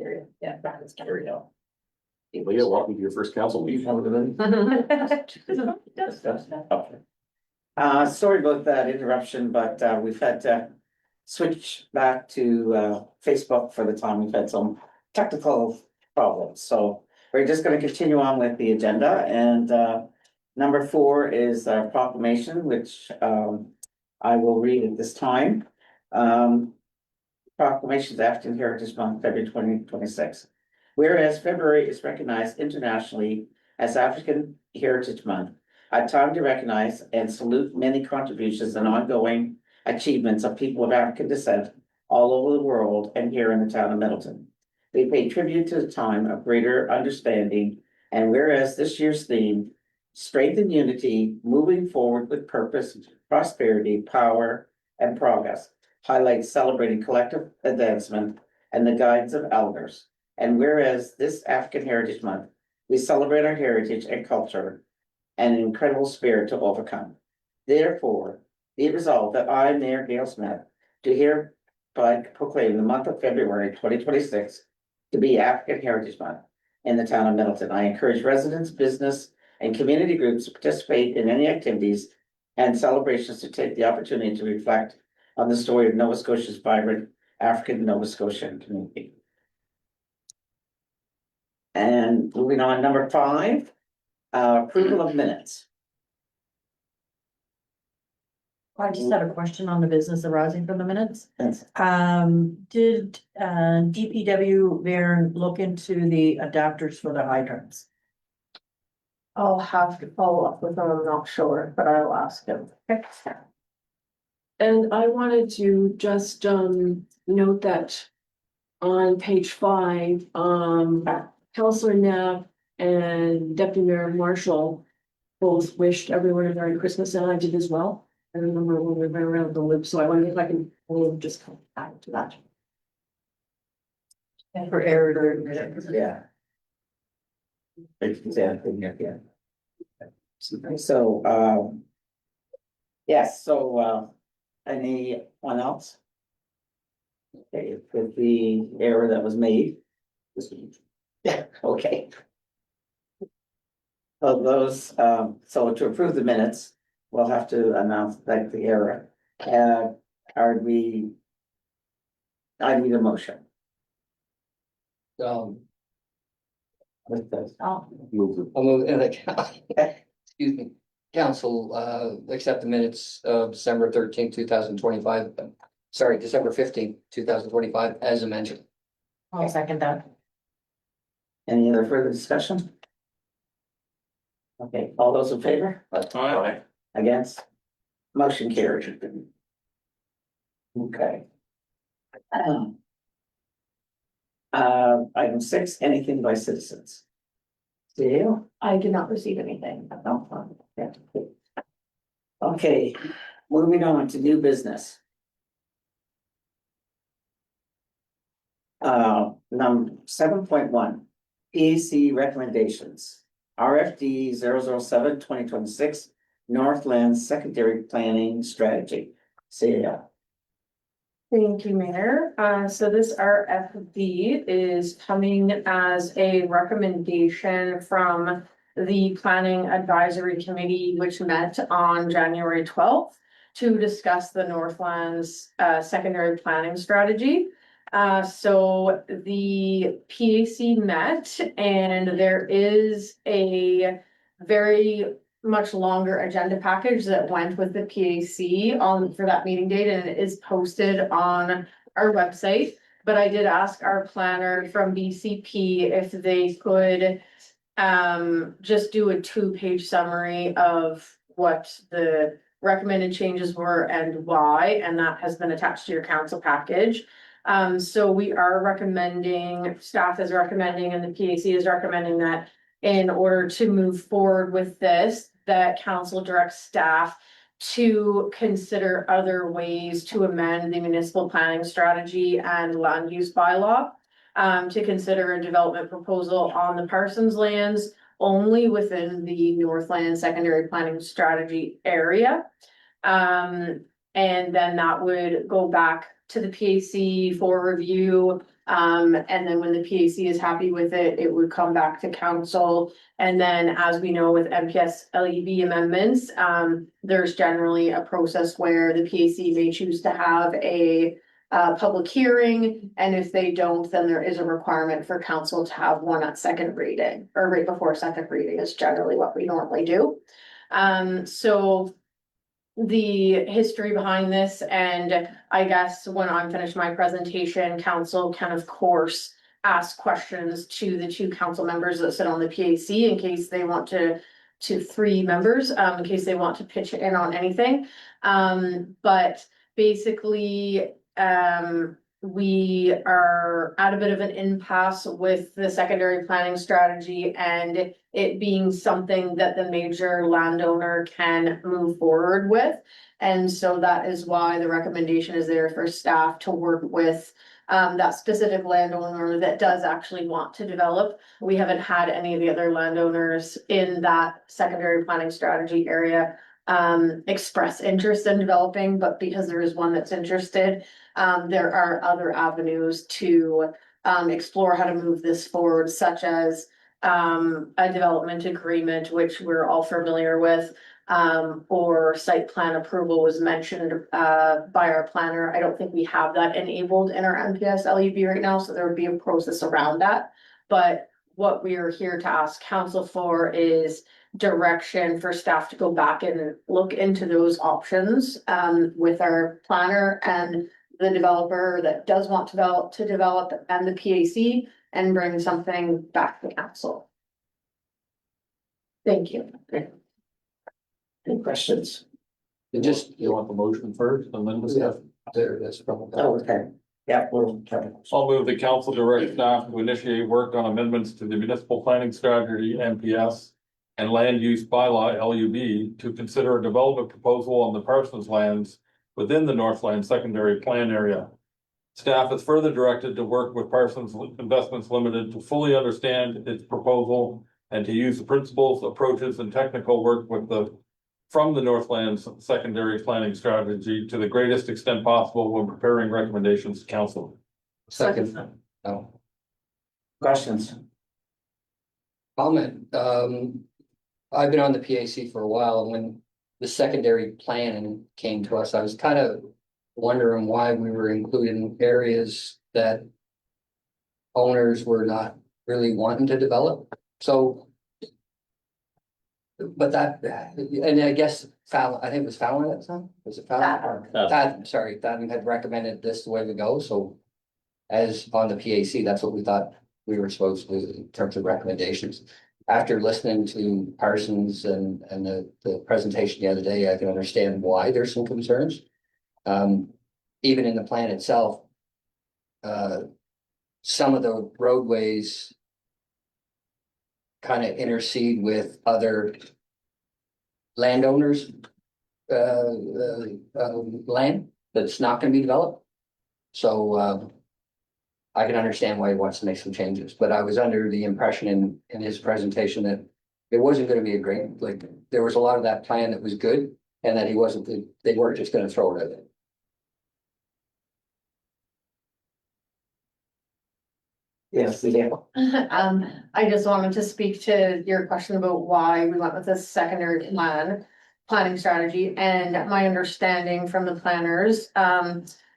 Period. Yeah, that is carried on. Well, yeah, welcome to your first council meeting. Sorry about that interruption, but we've had to switch back to Facebook for the time. We've had some technical problems, so we're just gonna continue on with the agenda, and number 4 is a proclamation, which I will read at this time. Proclamations African Heritage Month, February 2026. Whereas February is recognized internationally as African Heritage Month, a time to recognize and salute many contributions and ongoing achievements of people of African descent all over the world and here in the town of Middleton. We pay tribute to the time of greater understanding, and whereas this year's theme, strengthen unity, moving forward with purpose, prosperity, power, and progress, highlights celebrating collective advancement and the guidance of elders. And whereas this African Heritage Month, we celebrate our heritage and culture and an incredible spirit to overcome. Therefore, be it resolved that I, Mayor Gail Smith, do hereby proclaim the month of February 2026 to be African Heritage Month in the town of Middleton. I encourage residents, business, and community groups to participate in any activities and celebrations to take the opportunity to reflect on the story of Nova Scotia's vibrant African Nova Scotian community. And moving on, number 5, approval of minutes. I just had a question on the business arising from the minutes. Yes. Did DPW Varen look into the adapters for the hydrants? I'll have to follow up with him, I'm not sure, but I'll ask him. And I wanted to just note that on page 5, Councillor Knapp and Deputy Mayor Marshall both wished everyone a Merry Christmas, and I did as well. I remember when we went around the loop, so I wonder if I can just come back to that. And for error. Yeah. So, yes, so, anyone else? Okay, with the error that was made. Yeah, okay. Of those, so to approve the minutes, we'll have to announce like the error. I need a motion. With this. Move it. I'll move, excuse me, council, accept the minutes of December 13th, 2025. Sorry, December 15th, 2025, as mentioned. I'll second that. Any other further discussion? Okay, all those in favor? Aye. Against? Motion carried. Okay. Item 6, anything by citizens? Do you? I did not receive anything. No. Yeah. Okay, moving on to new business. Number 7.1, PAC recommendations. RFD 007-2026, Northland Secondary Planning Strategy. Celia. Thank you, Mayor. So this RFD is coming as a recommendation from the Planning Advisory Committee, which met on January 12th to discuss the Northlands secondary planning strategy. So the PAC met, and there is a very much longer agenda package that went with the PAC for that meeting date, and it is posted on our website. But I did ask our planner from BCP if they could just do a 2-page summary of what the recommended changes were and why, and that has been attached to your council package. So we are recommending, staff is recommending, and the PAC is recommending that in order to move forward with this, that council directs staff to consider other ways to amend the municipal planning strategy and land use bylaw. To consider a development proposal on the Parsons lands only within the Northland secondary planning strategy area. And then that would go back to the PAC for review, And then when the PAC is happy with it, it would come back to council. And then, as we know with MPS LEB amendments, there's generally a process where the PAC may choose to have a public hearing, and if they don't, then there is a requirement for council to have one at second reading, or right before second reading is generally what we normally do. So the history behind this, and I guess when I'm finished my presentation, council can of course ask questions to the two council members that sit on the PAC in case they want to three members, in case they want to pitch in on anything. But basically, we are at a bit of an impasse with the secondary planning strategy and it being something that the major landowner can move forward with. And so that is why the recommendation is there for staff to work with that specific landowner that does actually want to develop. We haven't had any of the other landowners in that secondary planning strategy area express interest in developing, but because there is one that's interested, there are other avenues to explore how to move this forward, such as a development agreement, which we're all familiar with, or site plan approval was mentioned by our planner. I don't think we have that enabled in our MPS LEB right now, so there would be a process around that. But what we are here to ask council for is direction for staff to go back and look into those options with our planner and the developer that does want to develop and the PAC, and bring something back to council. Thank you. Any questions? It just, You want the motion first and then discuss? that's probably. Oh, okay. Yeah, we'll. I'll move the council direct staff to initiate work on amendments to the municipal planning strategy, MPS. And land use bylaw, LUB, to consider a development proposal on the Parsons lands within the Northland secondary plan area. Staff is further directed to work with Parsons Investments Limited to fully understand its proposal and to use the principles, approaches, and technical work from the Northland secondary planning strategy to the greatest extent possible when preparing recommendations to council. Second. Oh, Questions? comment, I've been on the PAC for a while, and when the secondary plan came to us, I was kind of wondering why we were including areas that owners were not really wanting to develop, so. But that, and I guess Fallon, I think it was Fallon at the time, was it Fallon? Fallon had recommended this the way to go, so. As on the PAC, that's what we thought we were supposed to do in terms of recommendations. After listening to Parsons and the presentation the other day, I can understand why there's some concerns. Even in the plan itself, some of the roadways kind of intercede with other landowners, land that's not going to be developed. So, I can understand why he wants to make some changes, but I was under the impression in his presentation that it wasn't gonna be a great, like, there was a lot of that plan that was good, and that they weren't just gonna throw it at it. Yes, yeah. I just wanted to speak to your question about why we went with this secondary planning strategy, and my understanding from the planners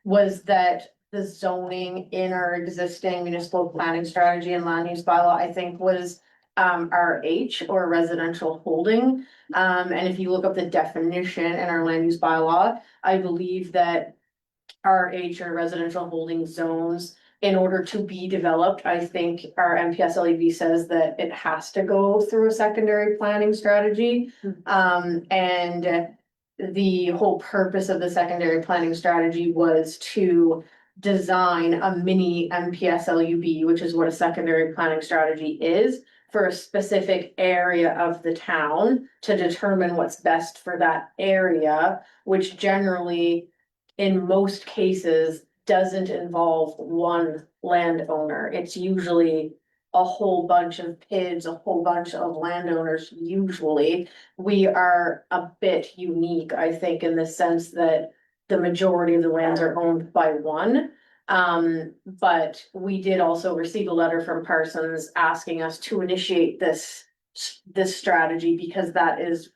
was that the zoning in our existing municipal planning strategy and land use bylaw, I think, was RH, or residential holding. And if you look up the definition in our land use bylaw, I believe that RH, or residential holding zones, in order to be developed, I think our MPS LEB says that it has to go through a secondary planning strategy. And the whole purpose of the secondary planning strategy was to design a mini MPS LUB, which is what a secondary planning strategy is, for a specific area of the town to determine what's best for that area, which generally, in most cases, doesn't involve one landowner. It's usually a whole bunch of PIDs, a whole bunch of landowners. Usually, we are a bit unique, I think, in the sense that the majority of the lands are owned by one. But we did also receive a letter from Parsons asking us to initiate this strategy because that is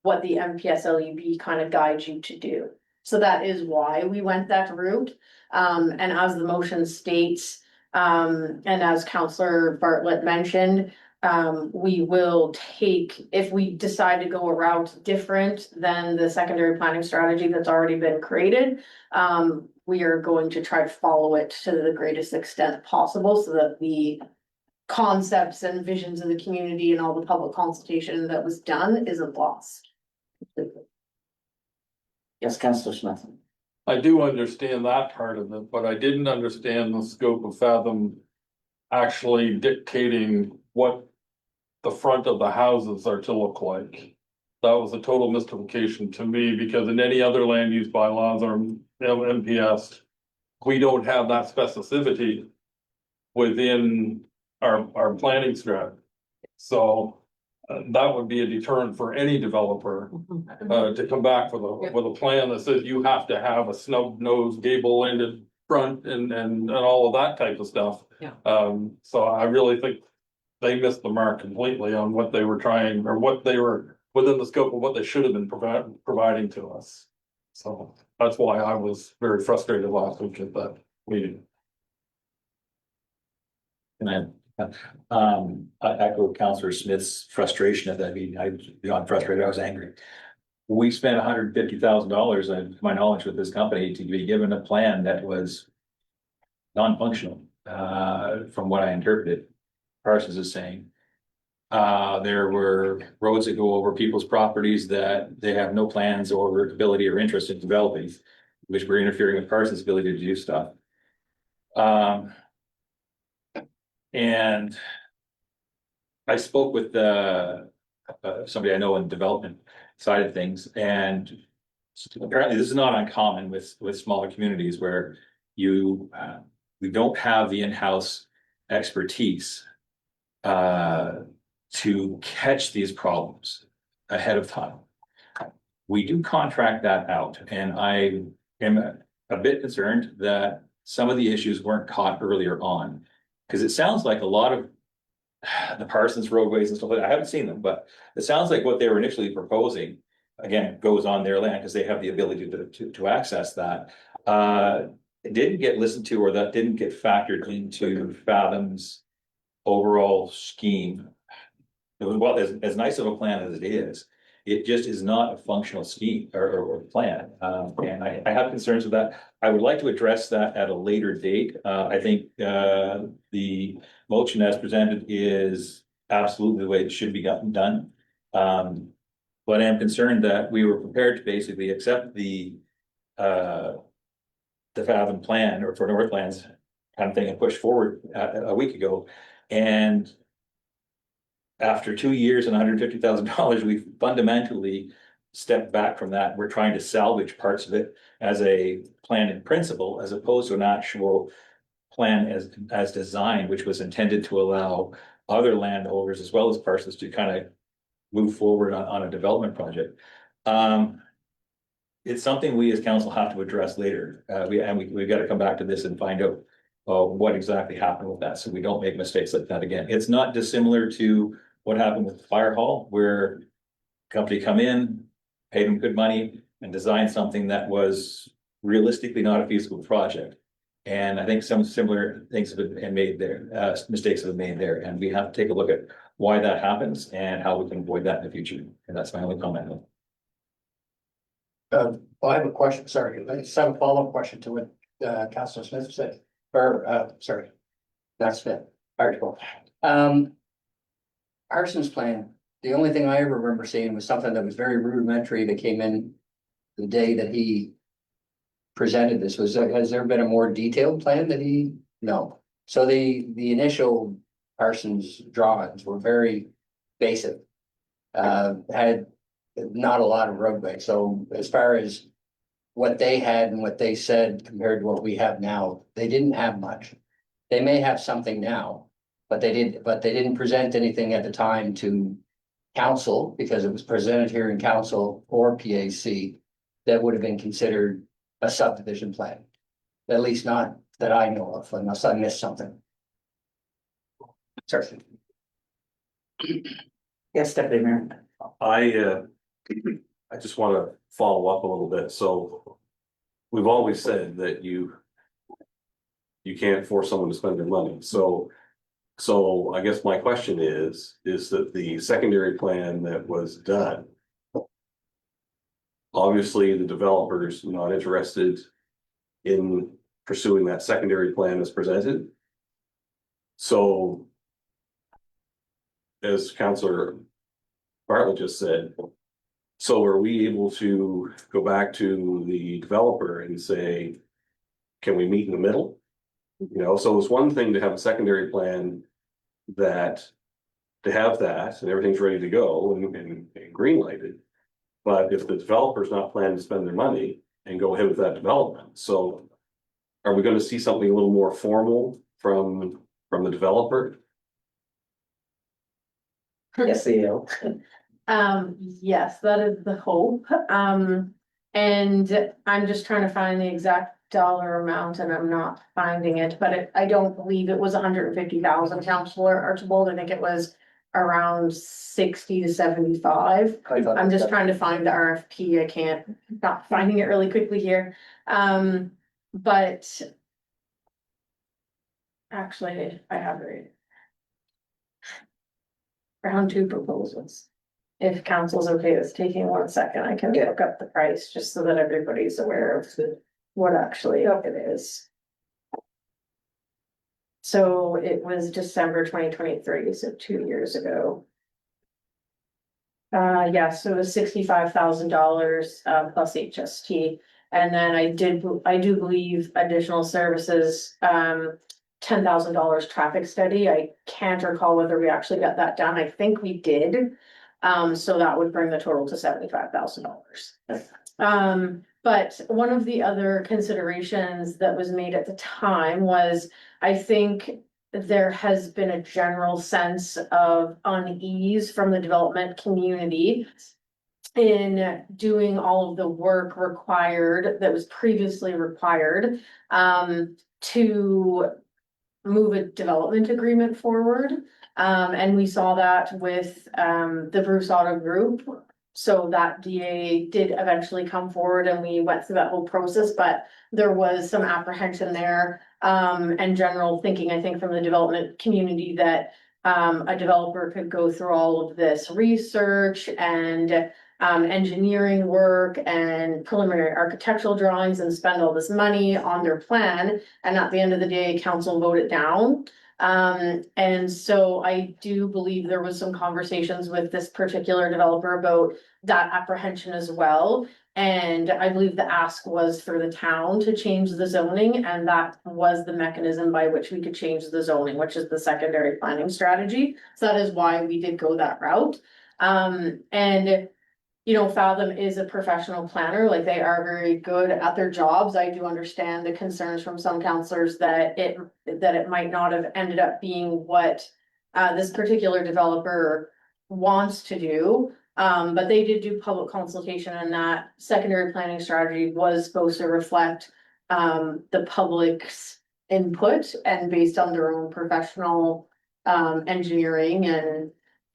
what the MPSLUB kind of guides you to do. So that is why we went that route. And as the motion states, and as Counselor Bartlett mentioned, we will take, if we decide to go a route different than the secondary planning strategy that's already been created, we are going to try to follow it to the greatest extent possible so that the concepts and visions of the community and all the public consultation that was done isn't lost. Yes, Councillor Smith. I do understand that part of it, but I didn't understand the scope of Fathom actually dictating what the front of the houses are to look like. That was a total mystification to me, because in any other land use bylaws or MPS, we don't have that specificity within our planning strategy. So that would be a deterrent for any developer to come back with a plan that says you have to have a snub nose gable ended front and all of that type of stuff. Yeah. So I really think they missed the mark completely on what they were trying, or what they were within the scope of what they should have been providing to us. So that's why I was very frustrated last week at that meeting. And I echo Councillor Smith's frustration at that meeting. I, beyond frustrated, I was angry. We spent $150,000, to my knowledge, with this company to be given a plan that was non-functional, from what I interpreted. Parsons is saying. There were roads that go over people's properties that they have no plans or ability or interest in developing, which were interfering with Parsons' ability to do stuff. And I spoke with somebody I know in the development side of things, and apparently this is not uncommon with smaller communities where we don't have the in-house expertise to catch these problems ahead of time. We do contract that out, and I am a bit concerned that some of the issues weren't caught earlier on. Because it sounds like a lot of the Parsons roadways and stuff like that, I haven't seen them, but it sounds like what they were initially proposing, again, goes on their land because they have the ability to access that. It didn't get listened to, or that didn't get factored into Fathom's overall scheme. It was, well, as nice of a plan as it is, it just is not a functional scheme or plan. And I have concerns with that. I would like to address that at a later date. I think the motion as presented is absolutely the way it should be done. But I'm concerned that we were prepared to basically accept the Fathom plan, or for Northlands kind of thing, and push forward a week ago. And after 2 years and $150,000, we've fundamentally stepped back from that. We're trying to salvage parts of it as a plan in principle, as opposed to an actual plan as designed, which was intended to allow other landowners as well as Parsons to kind of move forward on a development project. It's something we as council have to address later. We've got to come back to this and find out what exactly happened with that, so we don't make mistakes like that again. It's not dissimilar to what happened with the fire hall, where company come in, paid them good money, and designed something that was realistically not a feasible project. And I think some similar things have been made there, mistakes have been made there, and we have to take a look at why that happens and how we can avoid that in the future. And that's my only comment. Well, I have a question, sorry, let's have a follow-up question to what Councilor Smith said, or sorry, that's Smith, article. Parsons plan, the only thing I ever remember seeing was something that was very rudimentary that came in the day that he presented this. Has there been a more detailed plan that he? No. So the initial Parsons drawings were very basic. Had not a lot of roadway. So as far as what they had and what they said compared to what we have now, they didn't have much. They may have something now, but they didn't present anything at the time to council, because it was presented here in council or PAC that would have been considered a subdivision plan. At least not that I know of, unless I missed something. Sorry. Yes, Deputy Mayor. I just wanna follow up a little bit, so. We've always said that you can't force someone to spend their money, so. So I guess my question is that the secondary plan that was done. Obviously, the developer's not interested in pursuing that secondary plan as presented. So. As Councillor Bartlett just said. So are we able to go back to the developer and say, can we meet in the middle? You know, so it's one thing to have a secondary plan that, to have that and everything's ready to go and green lighted. But if the developer's not planning to spend their money and go ahead with that development, so are we gonna see something a little more formal from the developer? Yes, CEO. Yes, that is the hope. And I'm just trying to find the exact dollar amount and I'm not finding it, but I don't believe it was 150,000, Councillor Archibald. I think it was around 60 to 75. I thought it I'm was just that. trying to find the RFP. I can't, not finding it really quickly here. But actually, I have it. Round two proposals. If council's okay with taking 1 second, I can look up the price just so that everybody's aware of what actually it is. So it was December 2023, so 2 years ago. Yeah, so it was $65,000 plus HST. And then I do believe additional services, $10,000 traffic study. I can't recall whether we actually got that done. I think we did. So that would bring the total to $75,000. But one of the other considerations that was made at the time was, I think there has been a general sense of unease from the development community in doing all of the work required that was previously required to move a development agreement forward. And we saw that with the Bruce Auto Group. So that DA did eventually come forward and we went through that whole process, but there was some apprehension there. And general thinking, I think, from the development community that a developer could go through all of this research and engineering work and preliminary architectural drawings and spend all this money on their plan. And at the end of the day, council voted down. And so I do believe there was some conversations with this particular developer about that apprehension as well. And I believe the ask was for the town to change the zoning, and that was the mechanism by which we could change the zoning, which is the secondary planning strategy. So that is why we did go that route. And you know, Fathom is a professional planner, like they are very good at their jobs. I do understand the concerns from some counselors that it might not have ended up being what this particular developer wants to do. But they did do public consultation, and that secondary planning strategy was supposed to reflect the public's input and based on their own professional engineering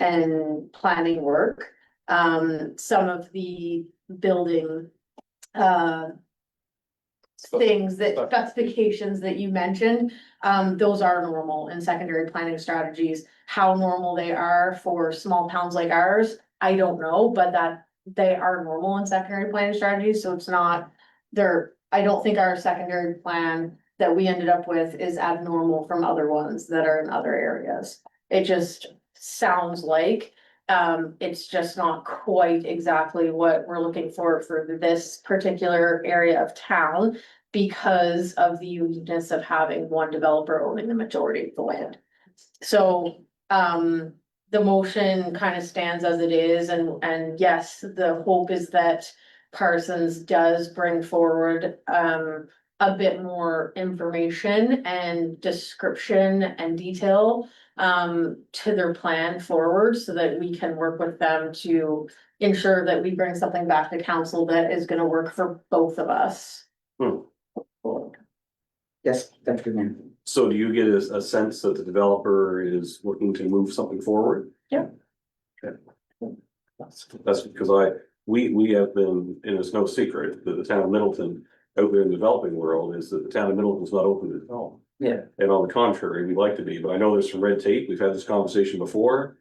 and planning work. Some of the building things that specifications that you mentioned, those are normal in secondary planning strategies. How normal they are for small towns like ours, I don't know, but that they are normal in secondary planning strategies, so it's not there. I don't think our secondary plan that we ended up with is abnormal from other ones that are in other areas. It just sounds like it's just not quite exactly what we're looking for this particular area of town because of the uniqueness of having one developer owning the majority of the land. So, the motion kind of stands as it is, and yes, the hope is that Parsons does bring forward, a bit more information and description and detail to their plan forward so that we can work with them to ensure that we bring something back to council that is gonna work for both of us. Yes, Deputy Mayor. So do you get a sense that the developer is looking to move something forward? Yeah. Okay. That's because we have been, and it's no secret, that the town of Middleton out there in the developing world is that the town of Middleton is not open to development. Yeah. And on the contrary, we'd like to be, but I know there's some red tape. We've had this conversation before.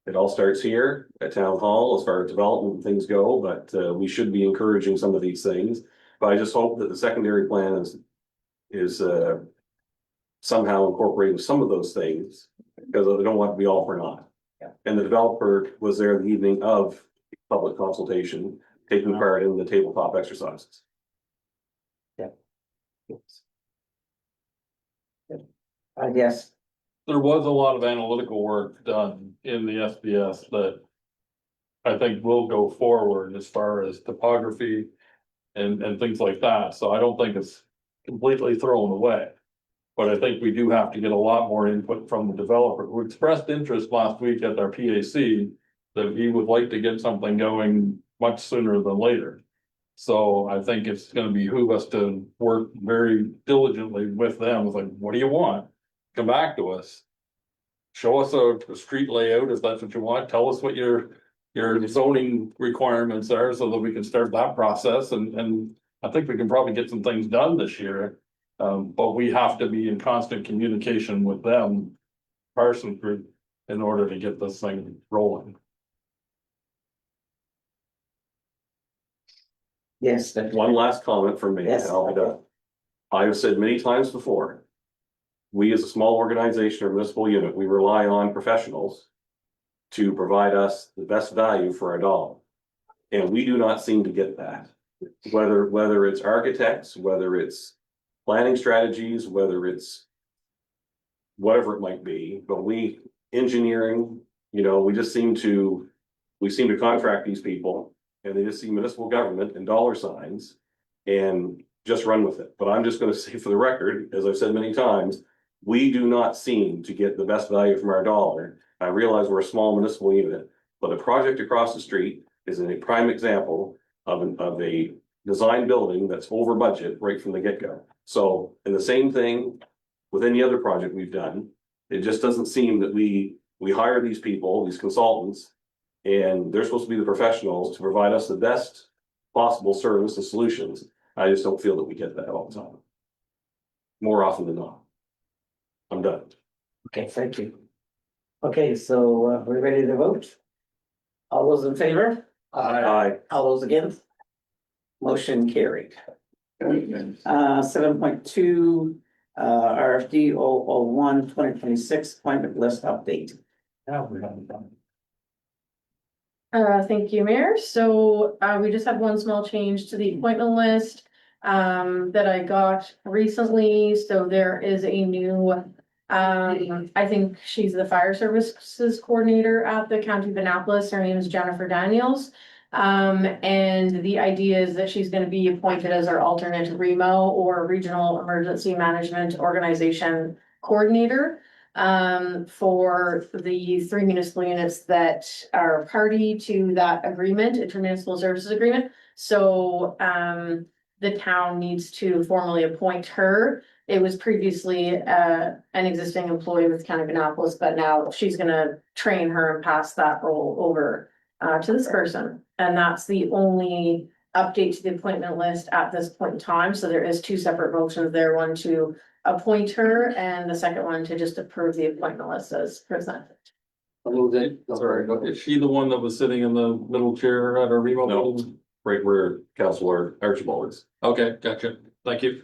It all starts here at town hall as far as development and things go, but we should be encouraging some of these things. But I just hope that the secondary plan is somehow incorporating some of those things, because I don't want to be all for naught. Yeah. And the developer was there the evening of public consultation, taking part in the tabletop exercises. I guess, There was a lot of analytical work done in the SBS that I think will go forward as far as topography and things like that. So I don't think it's completely thrown away. But I think we do have to get a lot more input from the developer who expressed interest last week at our PAC that he would like to get something going much sooner than later. So I think it's gonna behoove us to work very diligently with them. It's like, what do you want? Come back to us. Show us a street layout if that's what you want. Tell us what your zoning requirements are so that we can start that process and I think we can probably get some things done this year. But we have to be in constant communication with them, Parsons Group, in order to get this thing rolling. yes, Deputy. One last comment from me, and Yes. I'll be done. I have said many times before, we as a small organization or municipal unit, we rely on professionals to provide us the best value for our dollar. And we do not seem to get that. Whether it's architects, whether it's planning strategies, whether it's whatever it might be, but engineering, we seem to contract these people and they just see municipal government and dollar signs and just run with it. But I'm just gonna say for the record, as I've said many times, we do not seem to get the best value from our dollar. I realize we're a small municipal unit, but a project across the street is a prime example of a design building that's over budget right from the get-go. So, and the same thing with any other project we've done, it just doesn't seem that we hire these people, these consultants, and they're supposed to be the professionals to provide us the best possible service and solutions. I just don't feel that we get that all the time. More often than not. I'm done. Okay, thank you. Okay, so we're ready to vote? All those in favor? Aye. All those against? Motion carried. 7.2, RFD 001 2026 appointment list update. Thank you, Mayor. So, we just have one small change to the appointment list, that I got recently. So there is a new, I think she's the fire services coordinator at the County of Annapolis. Her name is Jennifer Daniels. And the idea is that she's gonna be appointed as our alternate REMO or Regional Emergency Management Organization Coordinator. For the 3 municipal units that are party to that agreement, intermunicipal services agreement. So, the town needs to formally appoint her. It was previously, an existing employee with County of Annapolis, but now she's gonna train her and pass that role over, to this person. And that's the only update to the appointment list at this point in time. So there is 2 separate motions there, one to appoint her and the second one to just approve the appointment list as presented. I'll move it. Sorry, is she the one that was sitting in the middle chair at our remote? No. meeting? Right where Councilor Archibald is. Okay, gotcha. Thank you.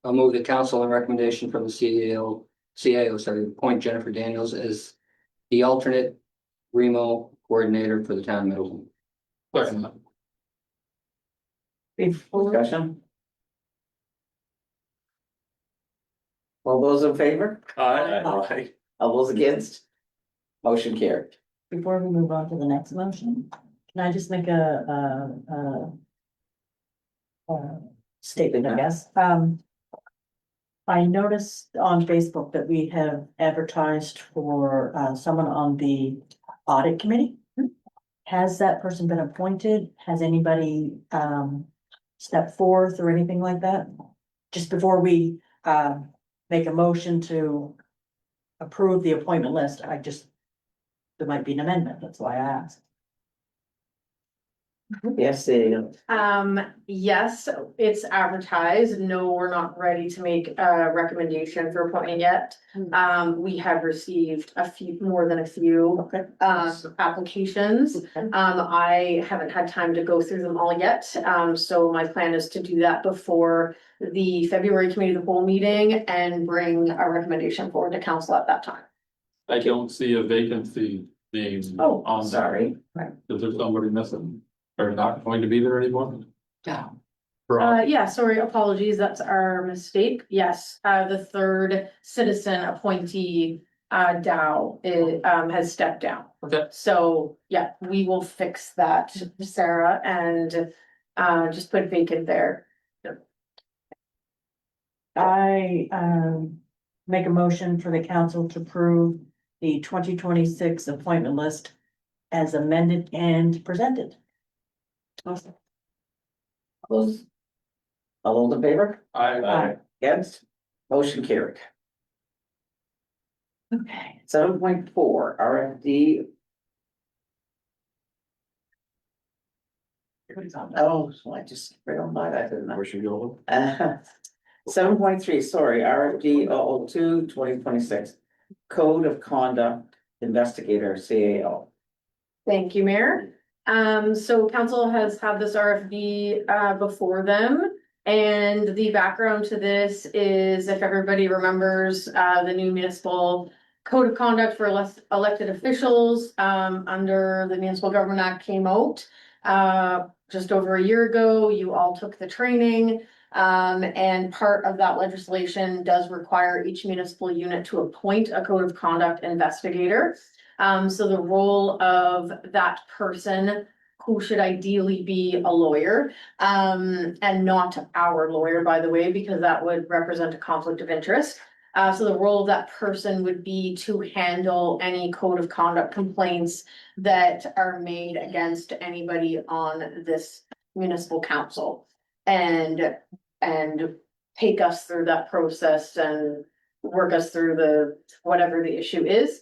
I'll move the council on recommendation from the CAO, appoint Jennifer Daniels as the alternate Remo coordinator for the town of Middleton. Second. Discussion? All those in favor? Aye. All those against? Motion carried. Before we move on to the next motion, can I just make a statement, I guess? I noticed on Facebook that we have advertised for someone on the audit committee. Has that person been appointed? Has anybody stepped forth or anything like that? Just before we make a motion to approve the appointment list. There might be an amendment, that's why I asked. Yes, yes, it's advertised. No, we're not ready to make a recommendation for appointment yet. We have received more than a few Okay. applications. I haven't had time to go through them all yet. So my plan is to do that before the February committee of the whole meeting and bring a recommendation forward to council at that time. I don't see a vacancy being Oh, on. sorry. Is there somebody missing or not going to be there anymore? Yeah. Yeah, sorry, apologies, that's our mistake. Yes, the third citizen appointee, Dow, has stepped down. Okay. So, yeah, we will fix that, Sarah, and, just put vacant there. I, make a motion for the council to approve the 2026 appointment list as amended and presented. Those. All those in favor? I, Against? Motion carried. Okay. 7.4 RFD. Oh, so I just read on by that, didn't I? Where should you go? 7.3, sorry, RFD 002 2026. Code of Conduct Investigator, CAO. Thank you, Mayor. So council has had this RFB before them. And the background to this is, if everybody remembers, the new municipal code of conduct for elected officials under the Municipal Government Act came out just over a year ago. You all took the training. And part of that legislation does require each municipal unit to appoint a code of conduct investigator. So the role of that person, who should ideally be a lawyer, and not our lawyer, by the way, because that would represent a conflict of interest. So the role of that person would be to handle any code of conduct complaints that are made against anybody on this municipal council. And take us through that process and work us through whatever the issue is.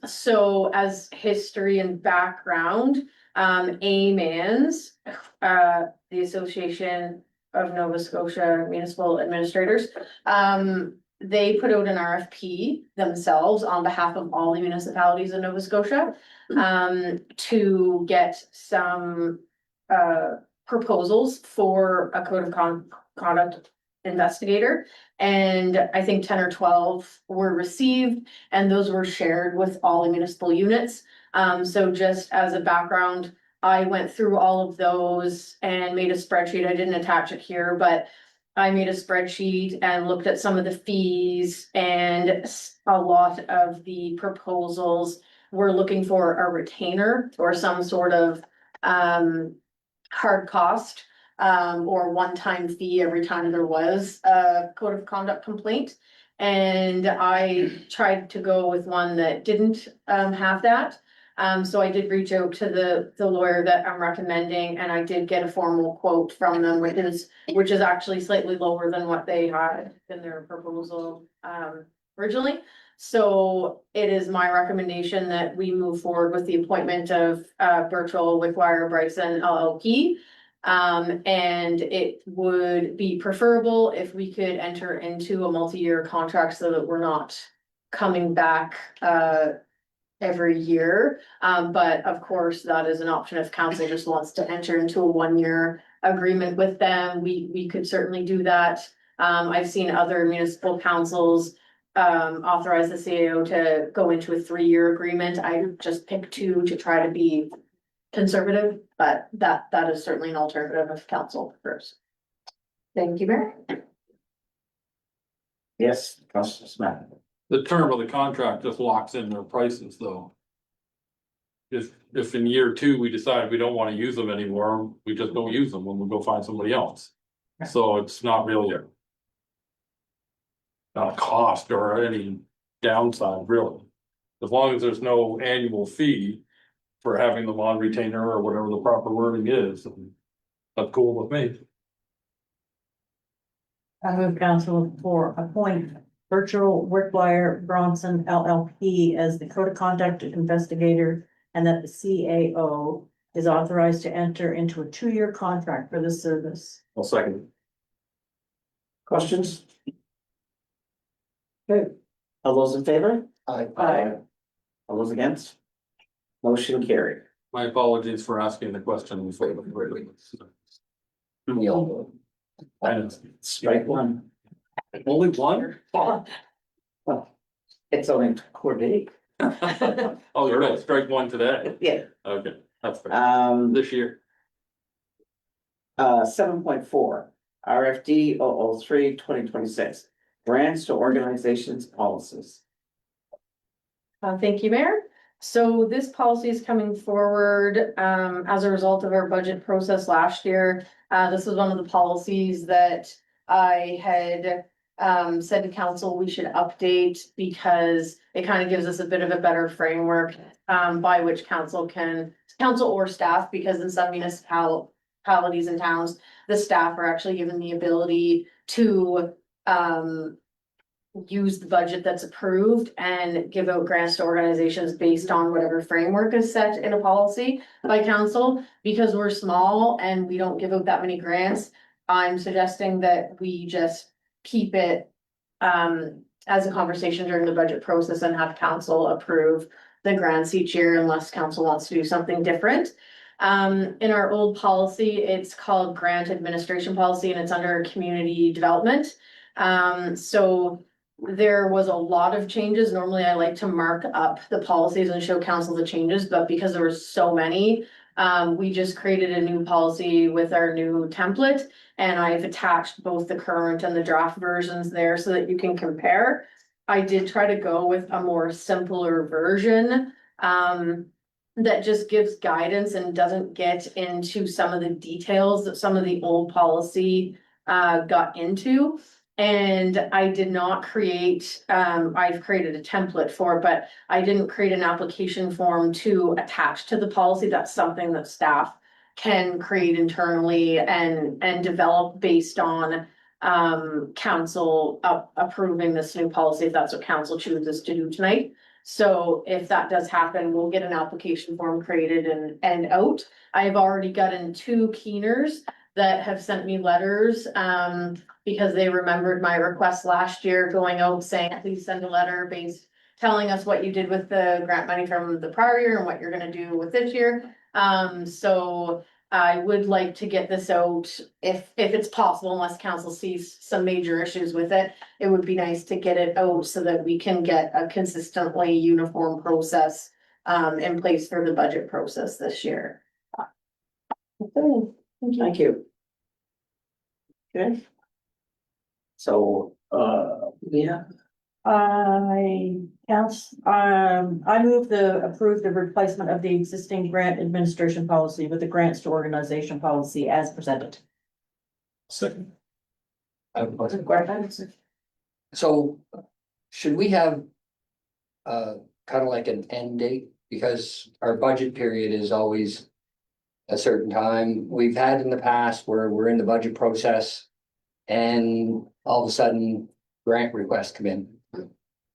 So as history and background, AMANS, the Association of Nova Scotia Municipal Administrators, they put out an RFP themselves on behalf of all the municipalities in Nova Scotia, to get some, proposals for a code of conduct investigator. And I think 10 or 12 were received, and those were shared with all the municipal units. So just as a background, I went through all of those and made a spreadsheet. I didn't attach it here, but I made a spreadsheet and looked at some of the fees, and a lot of the proposals were looking for a retainer or some sort of hard cost or one-time fee every time there was a code of conduct complaint. And I tried to go with one that didn't have that. So I did reach out to the lawyer that I'm recommending, and I did get a formal quote from them, which is actually slightly lower than what they had in their proposal originally. So it is my recommendation that we move forward with the appointment of Birchall Wickwire Bryson LLP. And it would be preferable if we could enter into a multi-year contract so that we're not coming back every year. But of course, that is an option if council just wants to enter into a 1-year agreement with them. We could certainly do that. I've seen other municipal councils authorize the CAO to go into a 3-year agreement. I just picked 2 to try to be conservative, but that is certainly an alternative if council prefers. Thank you, Mayor. Yes, Councilor Smith. the term of the contract just locks in their prices though. If in year 2, we decide we don't wanna use them anymore, we just don't use them when we go find somebody else. So it's not really not a cost or any downside really. As long as there's no annual fee for having them on retainer or whatever the proper wording is, that's cool with me. I move council for appoint Virtual Workwire Bronson LLP as the code of conduct investigator and that the CAO is authorized to enter into a 2-year contract for this service. I'll second. Questions? Okay, all those in favor? I, All those against? Motion carried. My apologies for asking the question before. Neil, And Strike one. only one? It's only core date. Oh, you're gonna strike one today. Yeah. Okay, that's fair. This This year. 7.4, RFD 003-2026, grants to organizations policies. Thank you, Mayor. So this policy is coming forward as a result of our budget process last year. This was one of the policies that I had said to council we should update because it kind of gives us a bit of a better framework by which council or staff, because in some municipalities and towns, the staff are actually given the ability to use the budget that's approved and give out grants to organizations based on whatever framework is set in a policy by council. Because we're small and we don't give out that many grants, I'm suggesting that we just keep it as a conversation during the budget process and have council approve the grants each year unless council wants to do something different. In our old policy, it's called grant administration policy and it's under community development. So there was a lot of changes. Normally I like to mark up the policies and show council the changes, but because there were so many, we just created a new policy with our new template. And I've attached both the current and the draft versions there so that you can compare. I did try to go with a more simpler version, that just gives guidance and doesn't get into some of the details that some of the old policy got into. And I did not create, I've created a template for it, but I didn't create an application form to attach to the policy. That's something that staff can create internally and develop based on council approving this new policy, if that's what council chooses to do tonight. So if that does happen, we'll get an application form created and out. I've already gotten 2 keeners that have sent me letters, because they remembered my request last year going out saying, please send a letter telling us what you did with the grant money from the prior year and what you're gonna do with this year. So I would like to get this out if it's possible, unless council sees some major issues with it. It would be nice to get it out so that we can get a consistently uniform process in place for the budget process this year. Thank you. Okay. So, yeah, I move approve the replacement of the existing grant administration policy with the grants to organization policy as presented. Second. so should we have kind of like an end date? Because our budget period is always a certain time. We've had in the past where we're in the budget process and all of a sudden grant requests come in.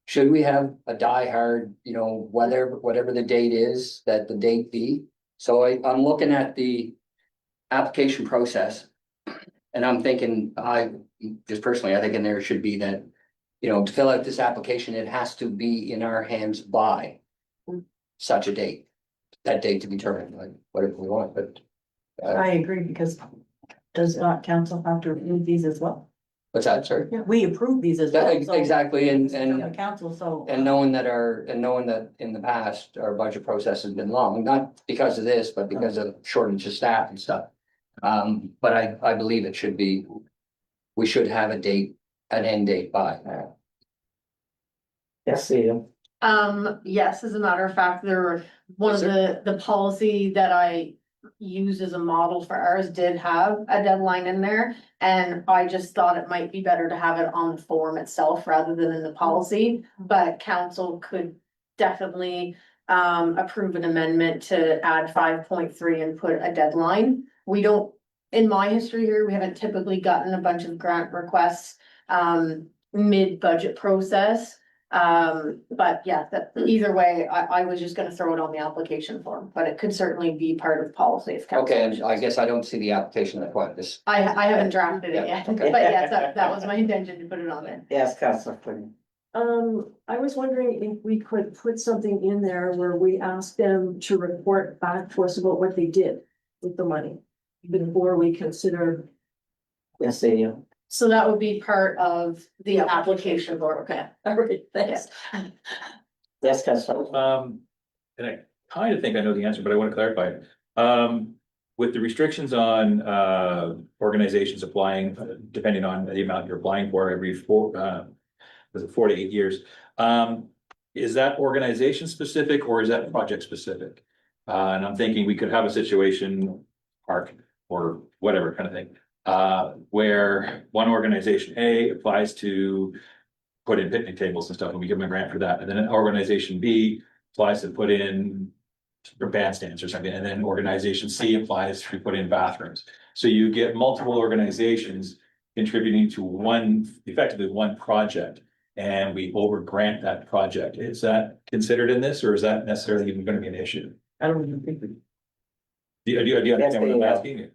Should we have a diehard, whatever the date is, that the date be? So I'm looking at the application process. And I'm thinking, I think in there should be that, to fill out this application, it has to be in our hands by such a date. That date to be determined, like whatever we want, but. I agree, because does not council have to approve these as well? What's that, sir? Yeah, we approve these as well. so- Exactly, and The council, so. knowing that in the past, our budget process has been long, not because of this, but because of shortage of staff and stuff. But I believe it should be, we should have an end date by. yes, see you. Yes, as a matter of fact, one of the policy that I used as a model for ours did have a deadline in there. And I just thought it might be better to have it on the form itself rather than in the policy, but council could definitely approve an amendment to add 5.3 and put a deadline. We don't in my history here, we haven't typically gotten a bunch of grant requests, mid-budget process. But yeah, that, either way, I was just gonna throw it on the application form, but it could certainly be part of policy if council. Okay, and wishes. I guess I don't see the application that quite this. I haven't drafted it Yeah, yet, okay. but yes, that was my intention to put it on there. Yes, Councillor Quinn. I was wondering if we could put something in there where we ask them to report back to us about what they did with the money before we consider. Yes, they do. So that would be part of the application form, okay? All right, thanks. Yes, Councillor. And I kind of think I know the answer, but I want to clarify. With the restrictions on, organizations applying, depending on the amount you're applying for every was it 4 to 8 years? Is that organization specific or is that project specific? And I'm thinking we could have a situation, park or whatever kind of thing, where one organization A applies to put in picnic tables and stuff, and we give them a grant for that. And then an organization B applies to put in bandstands or something, and then organization C applies to put in bathrooms. So you get multiple organizations contributing to effectively one project, and we over grant that project. Is that considered in this, or is that necessarily even gonna be an issue? I don't even think. Do you understand what I'm asking?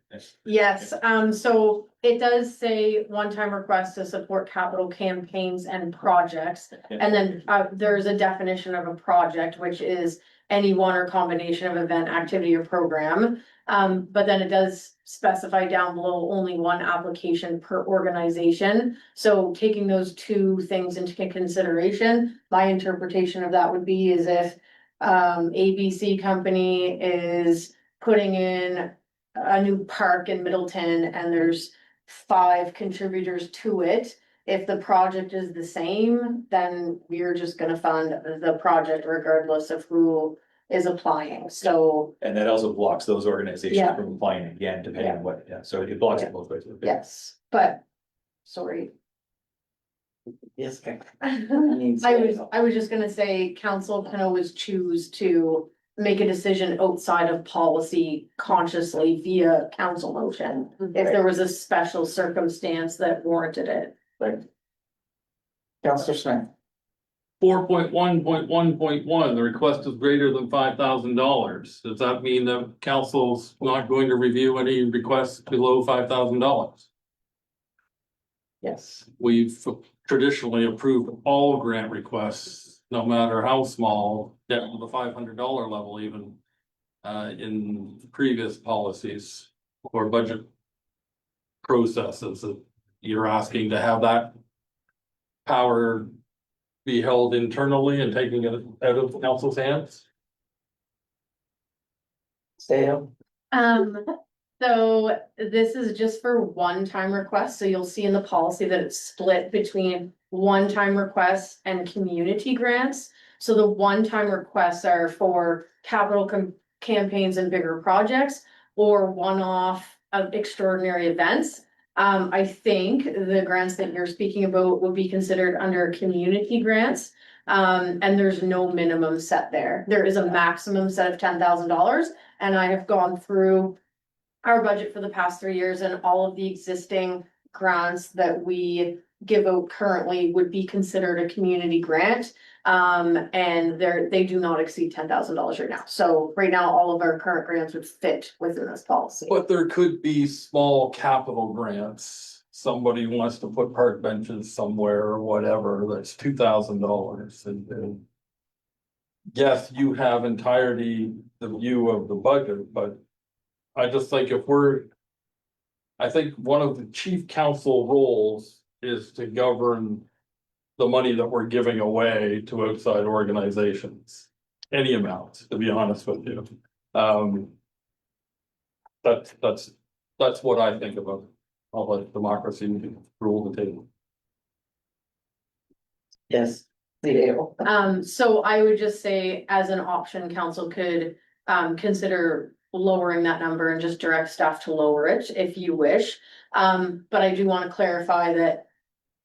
Yes, so it does say one-time request to support capital campaigns and projects. And then there's a definition of a project, which is any one or combination of event, activity, or program. But then it does specify down below only one application per organization. So taking those two things into consideration, my interpretation of that would be is if ABC company is putting in a new park in Middleton and there's 5 contributors to it. If the project is the same, then we're just gonna fund the project regardless of who is applying, so, And that also blocks those organizations Yeah. from applying again, depending on what, so it blocks it both ways. yes, but, sorry. Yes, okay. I was just gonna say, council can always choose to make a decision outside of policy consciously via council motion. If there was a special circumstance that warranted it. Councillor Smith. 4.1.1.1, the request is greater than $5,000. Does that mean that council's not going to review any requests below $5,000? Yes. We've traditionally approved all grant requests, no matter how small, down to the $500 level even. In previous policies or budget processes, that you're asking to have that power be held internally and taking it out of council's hands? Stale. So this is just for one-time requests, so you'll see in the policy that it's split between one-time requests and community grants. So the one-time requests are for capital campaigns and bigger projects or one-off extraordinary events. I think the grants that you're speaking about would be considered under community grants. And there's no minimum set there. There is a maximum set of $10,000. And I have gone through our budget for the past 3 years, and all of the existing grants that we give out currently would be considered a community grant. And they do not exceed $10,000 right now. So right now, all of our current grants would fit within this policy. But there could be small capital grants. Somebody wants to put park benches somewhere or whatever, that's $2,000 and. Yes, you have entirety the view of the budget, but I just think I think one of the chief council roles is to govern the money that we're giving away to outside organizations. Any amount, to be honest with you. That's what I think about all the democracy rule the table. Yes. Stale. So I would just say, as an option, council could consider lowering that number and just direct staff to lower it if you wish. But I do want to clarify that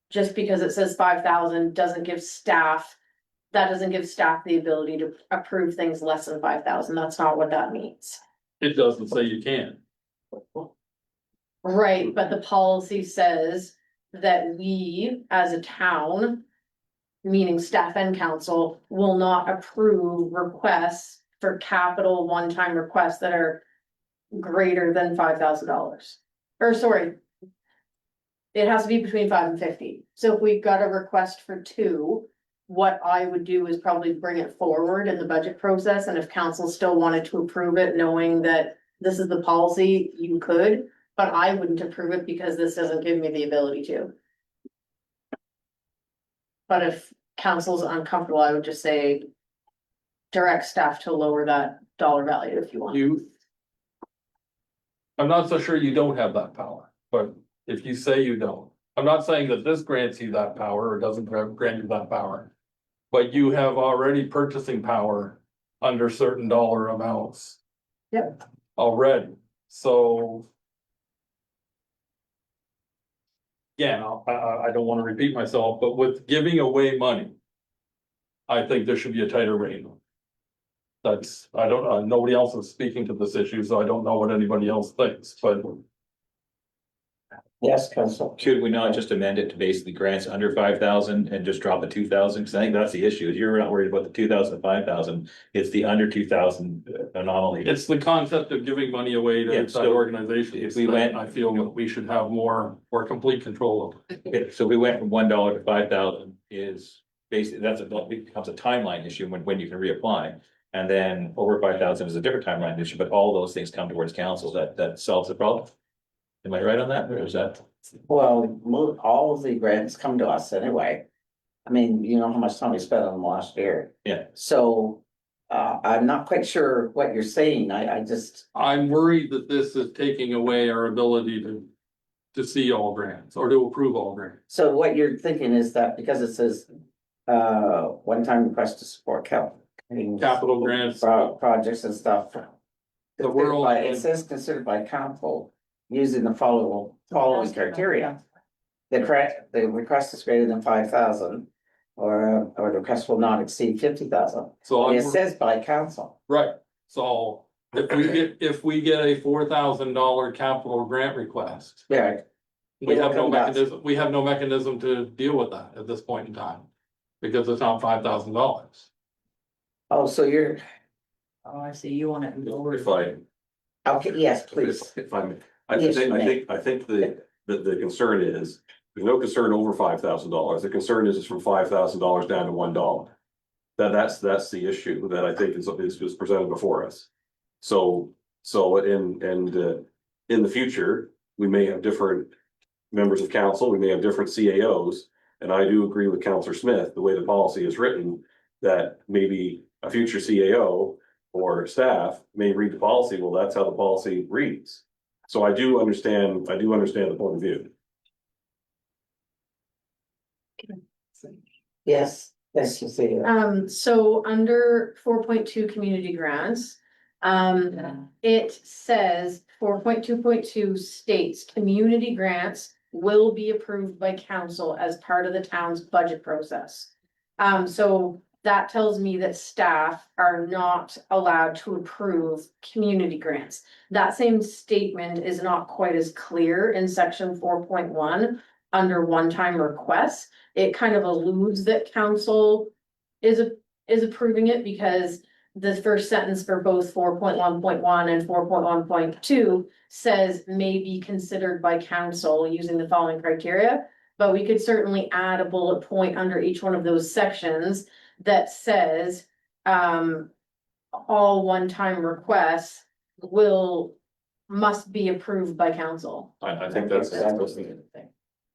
just because it says 5,000 doesn't give staff the ability to approve things less than 5,000. That's not what that means. It doesn't say you can. Right, but the policy says that we, as a town, meaning staff and council, will not approve requests for capital one-time requests that are greater than $5,000. Or sorry. It has to be between 5 and 50. So if we got a request for 2, what I would do is probably bring it forward in the budget process, and if council still wanted to approve it, knowing that this is the policy, you could, but I wouldn't approve it because this doesn't give me the ability to. But if council's uncomfortable, I would just say direct staff to lower that dollar value if you want. I'm not so sure you don't have that power, but if you say you don't, I'm not saying that this grants you that power or doesn't grant you that power. But you have already purchasing power under certain dollar amounts. Yep. Already, so. Again, I don't wanna repeat myself, but with giving away money. I think there should be a tighter rein. That's, I don't, nobody else is speaking to this issue, so I don't know what anybody else thinks, but. Yes, council. Should we not just amend it to basically grants under 5,000 and just drop the 2,000? Because I think that's the issue, is you're not worried about the 2,000 and 5,000. It's the under 2,000 anomaly. It's the concept of giving money away to Yeah, outside so organizations. if we went- I feel that we should have more complete control over. So we went from $1 to 5,000 is basically, that becomes a timeline issue when you can reapply. And then over 5,000 is a different timeline issue, but all those things come towards council that solves the problem. Am I right on that, or is that? Well, all of the grants come to us anyway. I mean, you know how much time we spent on them last year. Yeah. So, I'm not quite sure what you're saying. I just, I'm worried that this is taking away our ability to see all grants or to approve all grants. so what you're thinking is that because it says, one-time request to support Capital grants. projects and stuff. The world- It says considered by council using the following criteria. The request is greater than 5,000, or the request will not exceed 50,000. So It I'm, says by council. right, so if we get a $4,000 capital grant request. Yeah, We have no It'll come back. mechanism to deal with that at this point in time. Because it's not $5,000. oh, so you're, Oh, I see, you want it lower. If I, okay, yes, please. if I'm, Yes, you may. I think the concern is, there's no concern over $5,000. The concern is it's from $5,000 down to $1. That's the issue that I think is presented before us. So in the future, we may have different members of council, we may have different CAOs. And I do agree with Counselor Smith, the way the policy is written, that maybe a future CAO or staff may read the policy, well, that's how the policy reads. So I do understand the point of view. Yes, yes, you see. So under 4.2 community grants. It says 4.2.2 states, community grants will be approved by council as part of the town's budget process. So that tells me that staff are not allowed to approve community grants. That same statement is not quite as clear in section 4.1 under one-time requests. It kind of alludes that council is approving it because the first sentence for both 4.1.1 and 4.1.2 says may be considered by council using the following criteria. But we could certainly add a bullet point under each one of those sections that says, all one-time requests must be approved by council. I think that's.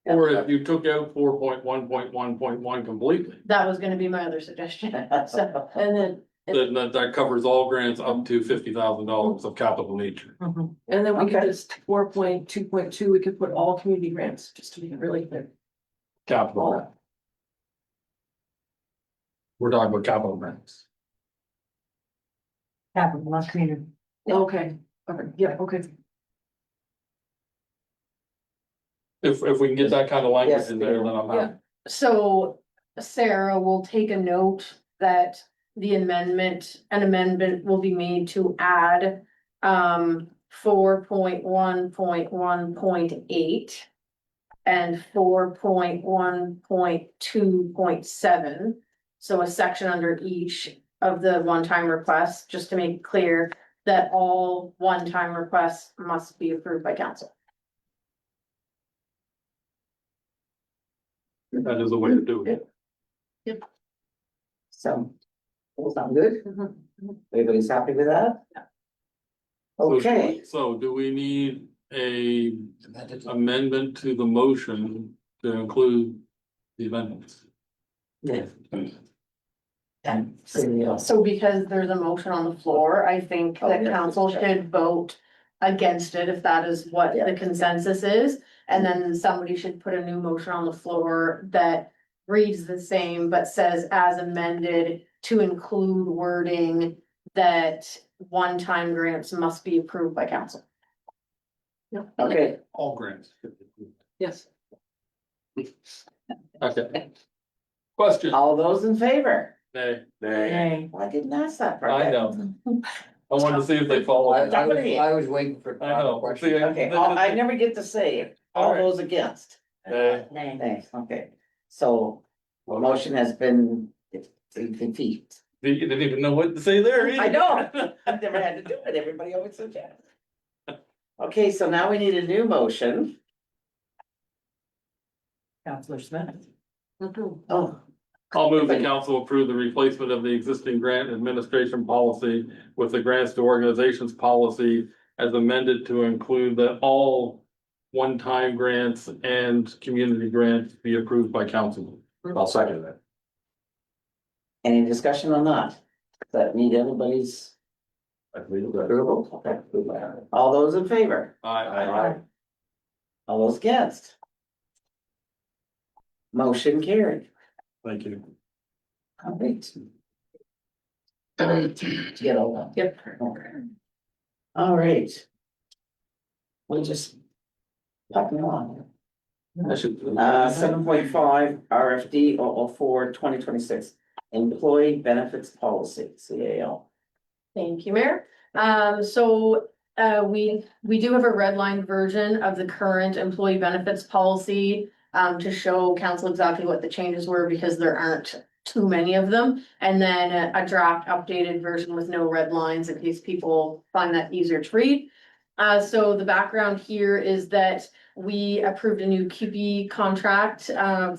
Or if you took out 4.1.1.1 completely, That was gonna be my other suggestion, so. And then, then that covers all grants up to $50,000 of capital nature. Mhm. and then we could Okay. just 4.2.2, we could put all community grants, just to make it really clear. Capital. We're talking about capital grants. Capital, not community. Okay, okay, yeah, okay. If we can get that kind of language Yes, in there, then I'm happy. So Sarah will take a note that an amendment will be made to add 4.1.1.8 and 4.1.2.7. So a section under each of the one-time requests, just to make it clear that all one-time requests must be approved by council. That is the way to do it. So, sound good? Everybody's happy with that? Okay, So do we need a Amended. amendment to the motion to include the amendments? yeah. And Cindy, else. So because there's a motion on the floor, I think Oh, that yeah. council should vote against it if that is what Yeah. the consensus is. And then somebody should put a new motion on the floor that reads the same but says as amended to include wording that one-time grants must be approved by council. Okay, All grants. Yes. Okay. Question? all those in favor? Nay. Yay. Well, I didn't ask that part. I yet. know. I wanted to see if they I, followed. I was waiting for. I know. question. See, Okay, I never get to say it. All All right. those against. Nay. Thanks, okay. So, the motion has been defeated. You didn't even know what to say there. either. I know, I've never had to do it, everybody always says yes. Okay, so now we need a new motion. Counselor Smith. Oh, I'll move the council approve the replacement of the existing grant administration policy with the grants to organizations policy as amended to include that all one-time grants and community grants be approved by council. I'll second that. any discussion on that? Does that need everybody's I believe that. approval? Okay. All those in favor? I, All those against? Motion carried. thank you. All right. Get all that. Yep. Okay. All right. We'll just. Popping on. I should. 7.5 RFD 004/2026, Employee Benefits Policy, CAL. Thank you, Mayor. We do have a red line version of the current employee benefits policy. To show council exactly what the changes were because there aren't too many of them. And then a draft updated version with no red lines in case people find that easier to read. So the background here is that we approved a new QP contract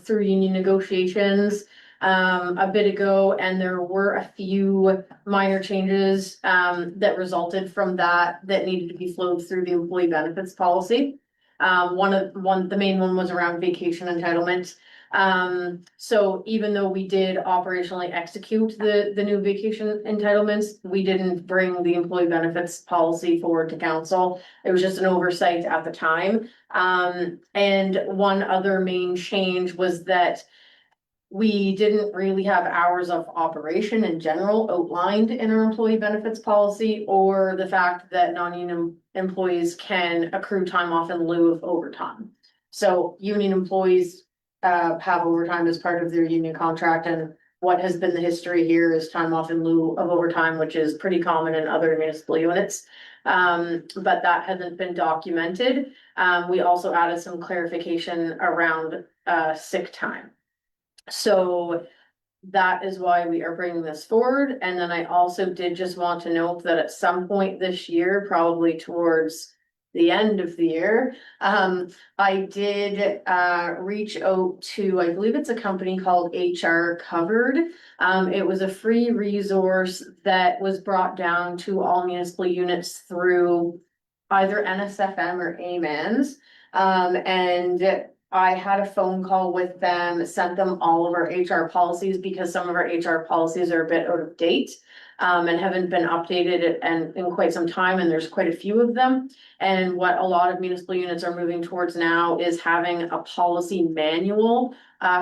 through union negotiations a bit ago, and there were a few minor changes that resulted from that needed to be flowed through the employee benefits policy. The main one was around vacation entitlement. So even though we did operationally execute the new vacation entitlements, we didn't bring the employee benefits policy forward to council. It was just an oversight at the time. And one other main change was that we didn't really have hours of operation in general outlined in our employee benefits policy, or the fact that non-union employees can accrue time off in lieu of overtime. So union employees have overtime as part of their union contract, and what has been the history here is time off in lieu of overtime, which is pretty common in other municipal units. But that hasn't been documented. We also added some clarification around sick time. So that is why we are bringing this forward. And then I also did just want to note that at some point this year, probably towards the end of the year, I did reach out to, I believe it's a company called HR Covered. It was a free resource that was brought down to all municipal units through either NSFM or AMANS. And I had a phone call with them, sent them all of our HR policies because some of our HR policies are a bit out of date. And haven't been updated and in quite some time, and there's quite a few of them. And what a lot of municipal units are moving towards now is having a policy manual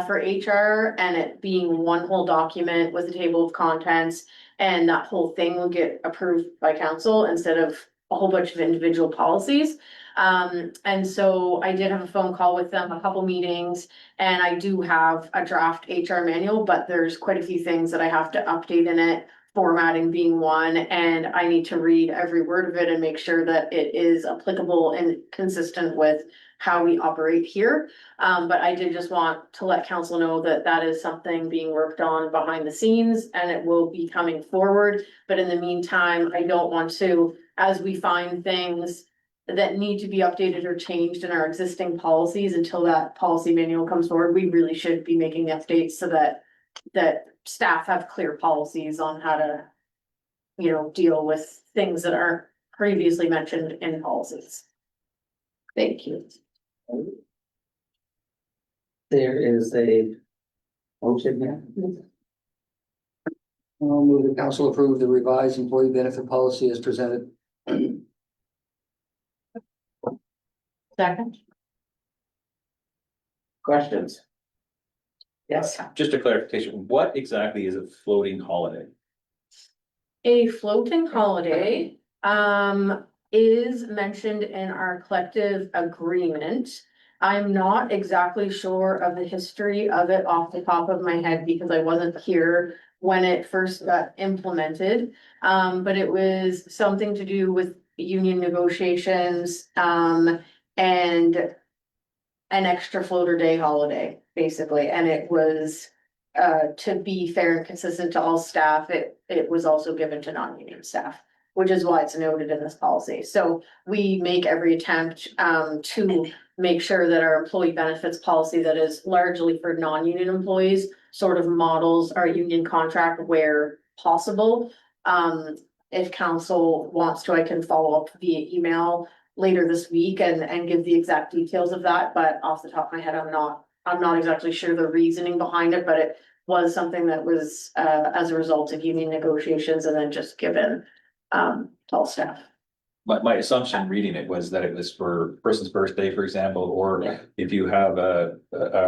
for HR, and it being one whole document with a table of contents, and that whole thing will get approved by council instead of a whole bunch of individual policies. And so I did have a phone call with them, a couple meetings, and I do have a draft HR manual, but there's quite a few things that I have to update in it formatting being one, and I need to read every word of it and make sure that it is applicable and consistent with how we operate here. But I did just want to let council know that that is something being worked on behind the scenes and it will be coming forward. But in the meantime, I don't want to, as we find things that need to be updated or changed in our existing policies until that policy manual comes forward, we really should be making updates so that staff have clear policies on how to, deal with things that aren't previously mentioned in policies. Thank you. There is a motion here. I'll move the council approve the revised employee benefit policy as presented. Second? Questions? Yes, Just a clarification, what exactly is a floating holiday? A floating holiday, is mentioned in our collective agreement. I'm not exactly sure of the history of it off the top of my head because I wasn't here when it first got implemented. But it was something to do with union negotiations, and an extra floater day holiday, basically, and it was. To be fair and consistent to all staff, it was also given to non-union staff, which is why it's noted in this policy. So we make every attempt to make sure that our employee benefits policy that is largely for non-union employees sort of models our union contract where possible. If council wants to, I can follow up via email later this week and give the exact details of that, but off the top of my head, I'm not exactly sure the reasoning behind it, but it was something that was as a result of union negotiations and then just given to all staff. My assumption reading it was that it was for person's birthday, for example, or if you have a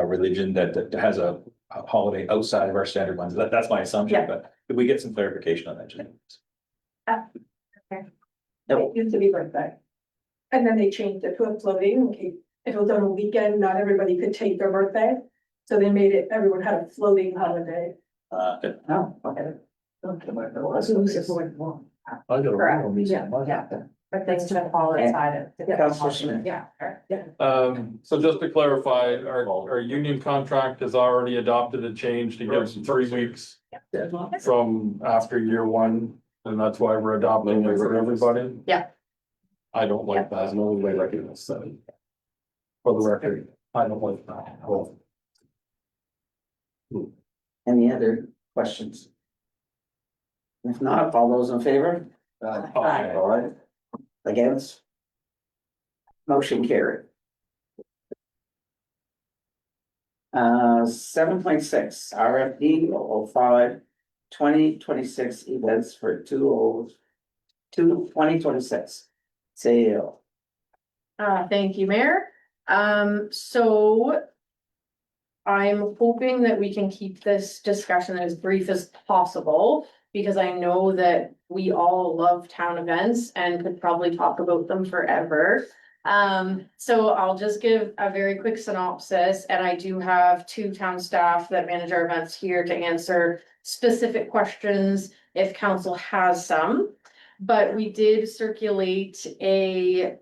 religion that has a holiday outside of our standard ones, that's my assumption, Yeah. but could we get some clarification on that, Jen? no, It used to be birthday. And then they changed it to a floating, if it was on a weekend, not everybody could take their birthday. So they made it, everyone had a floating holiday. no, okay. But things to fall inside it. Councilor Schmidt. Yeah. So just to clarify, our union contract has already adopted a change to give 3 weeks from after year one, and that's why we're adopting it for everybody. Yeah. I don't like that, no way recognize that. For the record, I don't like that. Well, Any other questions? If not, all those in favor? Aye. All right. Against? Motion carried. 7.6 RFP 05 2026 events for 2026. Sale. Thank you, Mayor. So I'm hoping that we can keep this discussion as brief as possible because I know that we all love town events and could probably talk about them forever. So I'll just give a very quick synopsis, and I do have 2 town staff that manage our events here to answer specific questions if council has some. But we did circulate a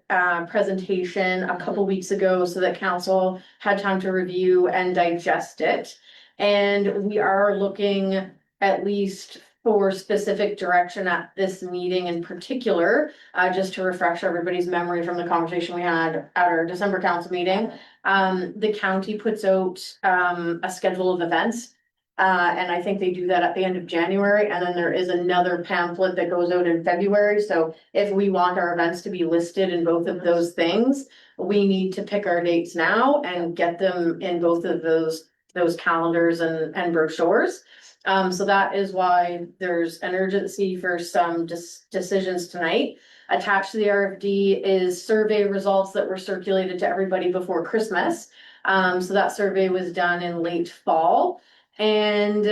presentation a couple weeks ago so that council had time to review and digest it. And we are looking at least for specific direction at this meeting in particular, just to refresh everybody's memory from the conversation we had at our December council meeting. The county puts out a schedule of events. And I think they do that at the end of January, and then there is another pamphlet that goes out in February. So if we want our events to be listed in both of those things, we need to pick our dates now and get them in both of those calendars and brochures. So that is why there's an urgency for some decisions tonight. Attached to the RFD is survey results that were circulated to everybody before Christmas. So that survey was done in late fall. And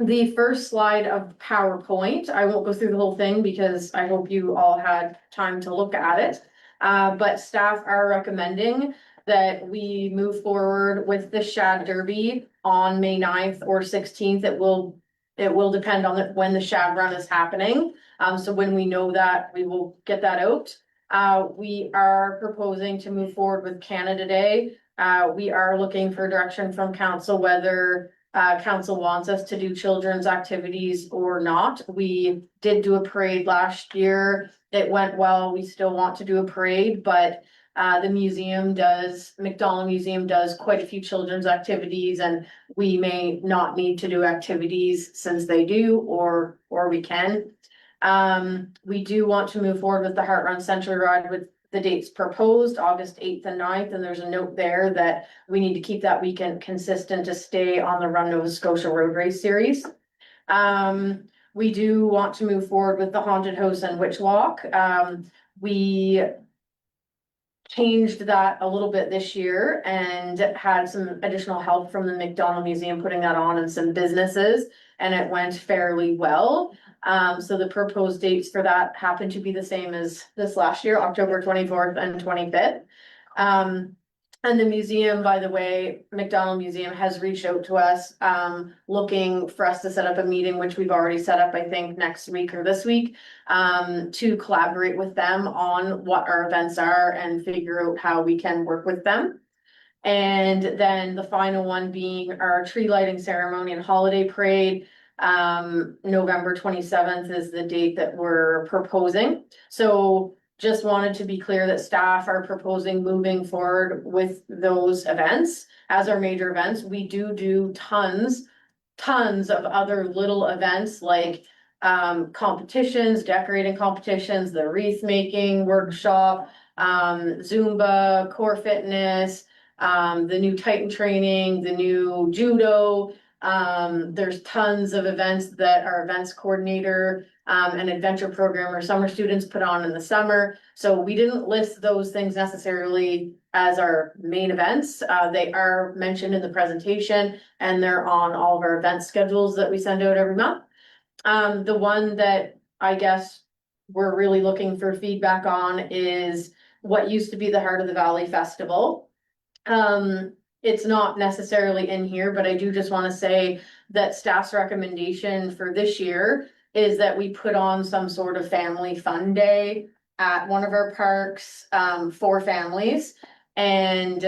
the first slide of PowerPoint, I won't go through the whole thing because I hope you all had time to look at it. But staff are recommending that we move forward with the Shad Derby on May 9th or 16th. It will It will depend on when the Shab Run is happening. So when we know that, we will get that out. We are proposing to move forward with Canada Day. We are looking for direction from council whether council wants us to do children's activities or not. We did do a parade last year. It went well. We still want to do a parade, but the museum does, McDonald Museum does quite a few children's activities, and we may not need to do activities since they do, or we can. We do want to move forward with the Heart Run Century Ride with the dates proposed, August 8th and 9th, and there's a note there that we need to keep that weekend consistent to stay on the Run Nova Scotia Road Race Series. We do want to move forward with the Haunted House and Witch Walk. We changed that a little bit this year and had some additional help from the McDonald Museum putting that on and some businesses, and it went fairly well. So the proposed dates for that happen to be the same as this last year, October 24th and 25th. And the museum, by the way, McDonald Museum has reached out to us, looking for us to set up a meeting, which we've already set up, I think, next week or this week, to collaborate with them on what our events are and figure out how we can work with them. And then the final one being our tree lighting ceremony and holiday parade. November 27th is the date that we're proposing. So just wanted to be clear that staff are proposing moving forward with those events as our major events. We do tons of other little events like competitions, decorating competitions, the wreath making workshop, Zumba, core fitness, the new Titan training, the new judo. There's tons of events that our events coordinator and adventure programmer summer students put on in the summer. So we didn't list those things necessarily as our main events. They are mentioned in the presentation and they're on all of our event schedules that we send out every month. The one that I guess we're really looking for feedback on is what used to be the Heart of the Valley Festival. It's not necessarily in here, but I do just want to say that staff's recommendation for this year is that we put on some sort of family fun day at one of our parks, for families and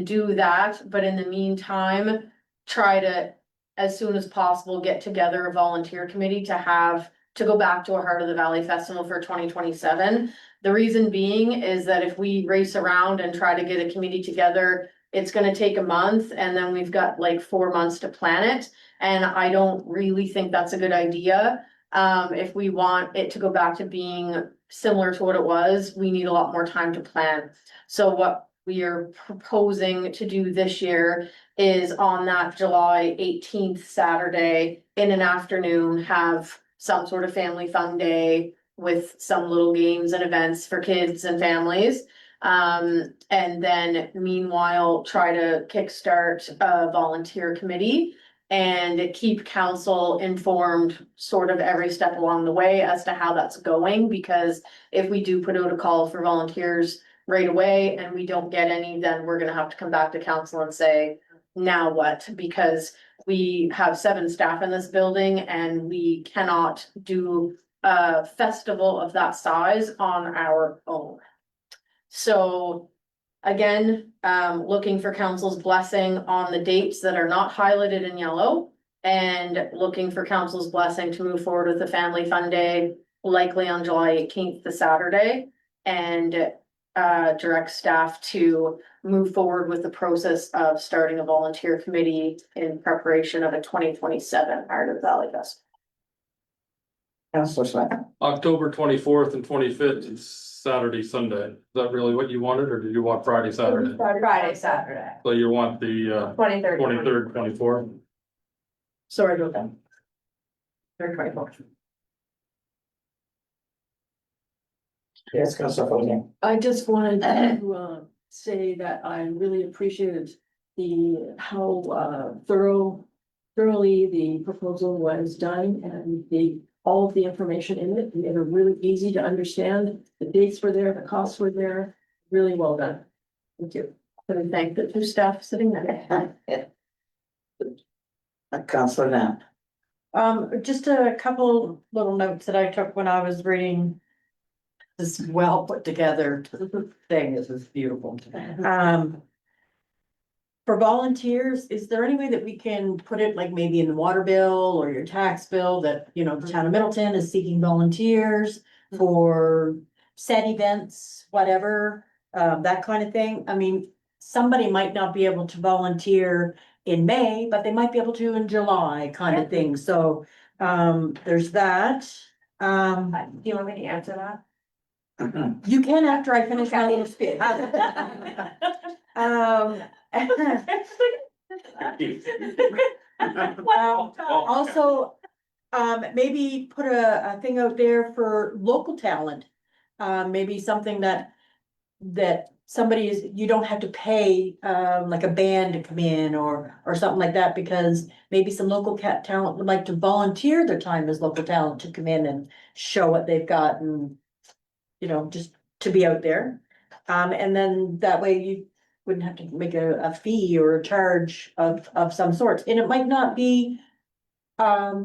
do that. But in the meantime, try to, as soon as possible, get together a volunteer committee to go back to a Heart of the Valley Festival for 2027. The reason being is that if we race around and try to get a committee together, it's gonna take a month and then we've got like 4 months to plan it. And I don't really think that's a good idea. If we want it to go back to being similar to what it was, we need a lot more time to plan. So what we are proposing to do this year is on that July 18th Saturday in an afternoon, have some sort of family fun day with some little games and events for kids and families. And then meanwhile, try to kickstart a volunteer committee and keep council informed sort of every step along the way as to how that's going. Because if we do put out a call for volunteers right away and we don't get any, then we're gonna have to come back to council and say, now what? Because we have 7 staff in this building and we cannot do a festival of that size on our own. So again, looking for council's blessing on the dates that are not highlighted in yellow and looking for council's blessing to move forward with the family fun day, likely on July 18th, the Saturday, and direct staff to move forward with the process of starting a volunteer committee in preparation of a 2027 Heart of the Valley Festival. Councilor Sweat. October 24th and 25th is Saturday, Sunday. Is that really what you wanted, or did you want Friday, Saturday? Friday, Saturday. So you want the 23rd. 23rd, 24th? Sorry about that. Very grateful. Yes, Councilor Fournier. I just wanted to say that I really appreciated how thoroughly the proposal was done and all of the information in it made it really easy to understand. The dates were there, the costs were there, really well done. Thank you. And thank the 2 staff sitting there. Councilor Knapp. Just a couple little notes that I took when I was reading this well put together thing. This is beautiful. For volunteers, is there any way that we can put it like maybe in the water bill or your tax bill that, you know, the town of Middleton is seeking volunteers for said events, whatever, that kind of thing? I mean, somebody might not be able to volunteer in May, but they might be able to in July kind of thing. So, there's that. Do you want me to answer that? You can after I finish my little speech. Um, well, also, maybe put a thing out there for local talent. Maybe something that somebody is, you don't have to pay, like a band to come in or something like that, because maybe some local talent would like to volunteer their time as local talent to come in and show what they've got and, you know, just to be out there. And then that way you wouldn't have to make a fee or a charge of some sort. And it might not be a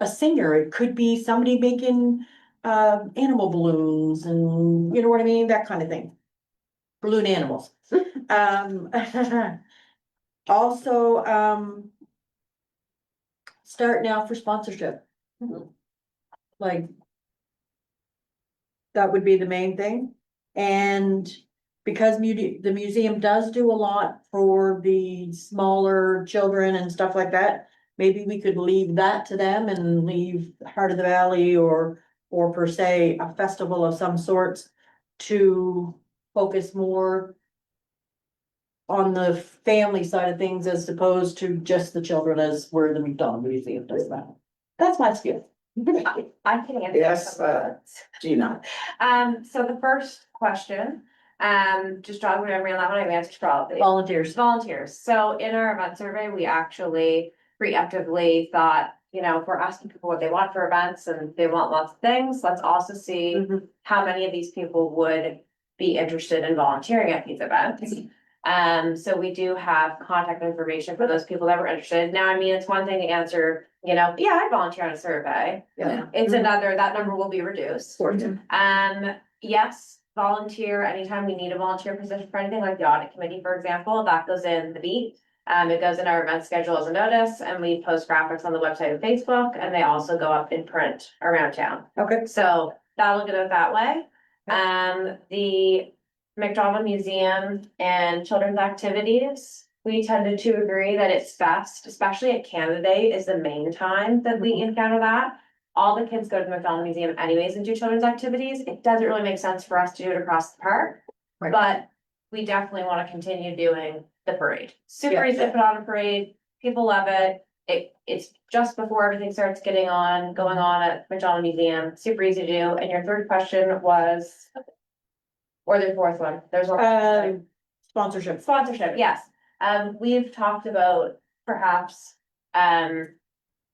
singer. It could be somebody making animal balloons and you know what I mean, that kind of thing. Balloon animals. Also, start now for sponsorship. Like that would be the main thing. And because the museum does do a lot for the smaller children and stuff like that, maybe we could leave that to them and leave Heart of the Valley or per se, a festival of some sorts to focus more on the family side of things as opposed to just the children, as where the McDonald Museum does that. That's my skill. I can answer. Yes, some of that. Gina. So the first question, just jog my memory on that one, I've answered probably. Volunteers. Volunteers. So in our event survey, we actually preemptively thought, you know, if we're asking people what they want for events and they want lots of things, let's also see Mhm. how many of these people would be interested in volunteering at these events. So we do have contact information for those people that were interested. Now, I mean, it's one thing to answer, you know, yeah, I'd volunteer on a survey. Yeah. It's another, that number will be reduced. Important. Yes, volunteer anytime we need a volunteer position for anything like the audit committee, for example, that goes in the beat. It goes in our event schedule as a notice and we post graphics on the website and Facebook and they also go up in print around town. Okay. So that'll get it that way. The McDonald Museum and children's activities, we tended to agree that it's best, especially at Canada Day is the main time that we encounter that. All the kids go to the McDonald Museum anyways and do children's activities. It doesn't really make sense for us to do it across the park. Right. But we definitely want to continue doing the parade. Super Yeah. easy to put on a parade. People love it. It's just before everything starts going on at McDonald Museum. Super easy to do. And your third question was, or the fourth one, there's one. Sponsorship. Sponsorship, yes. We've talked about perhaps,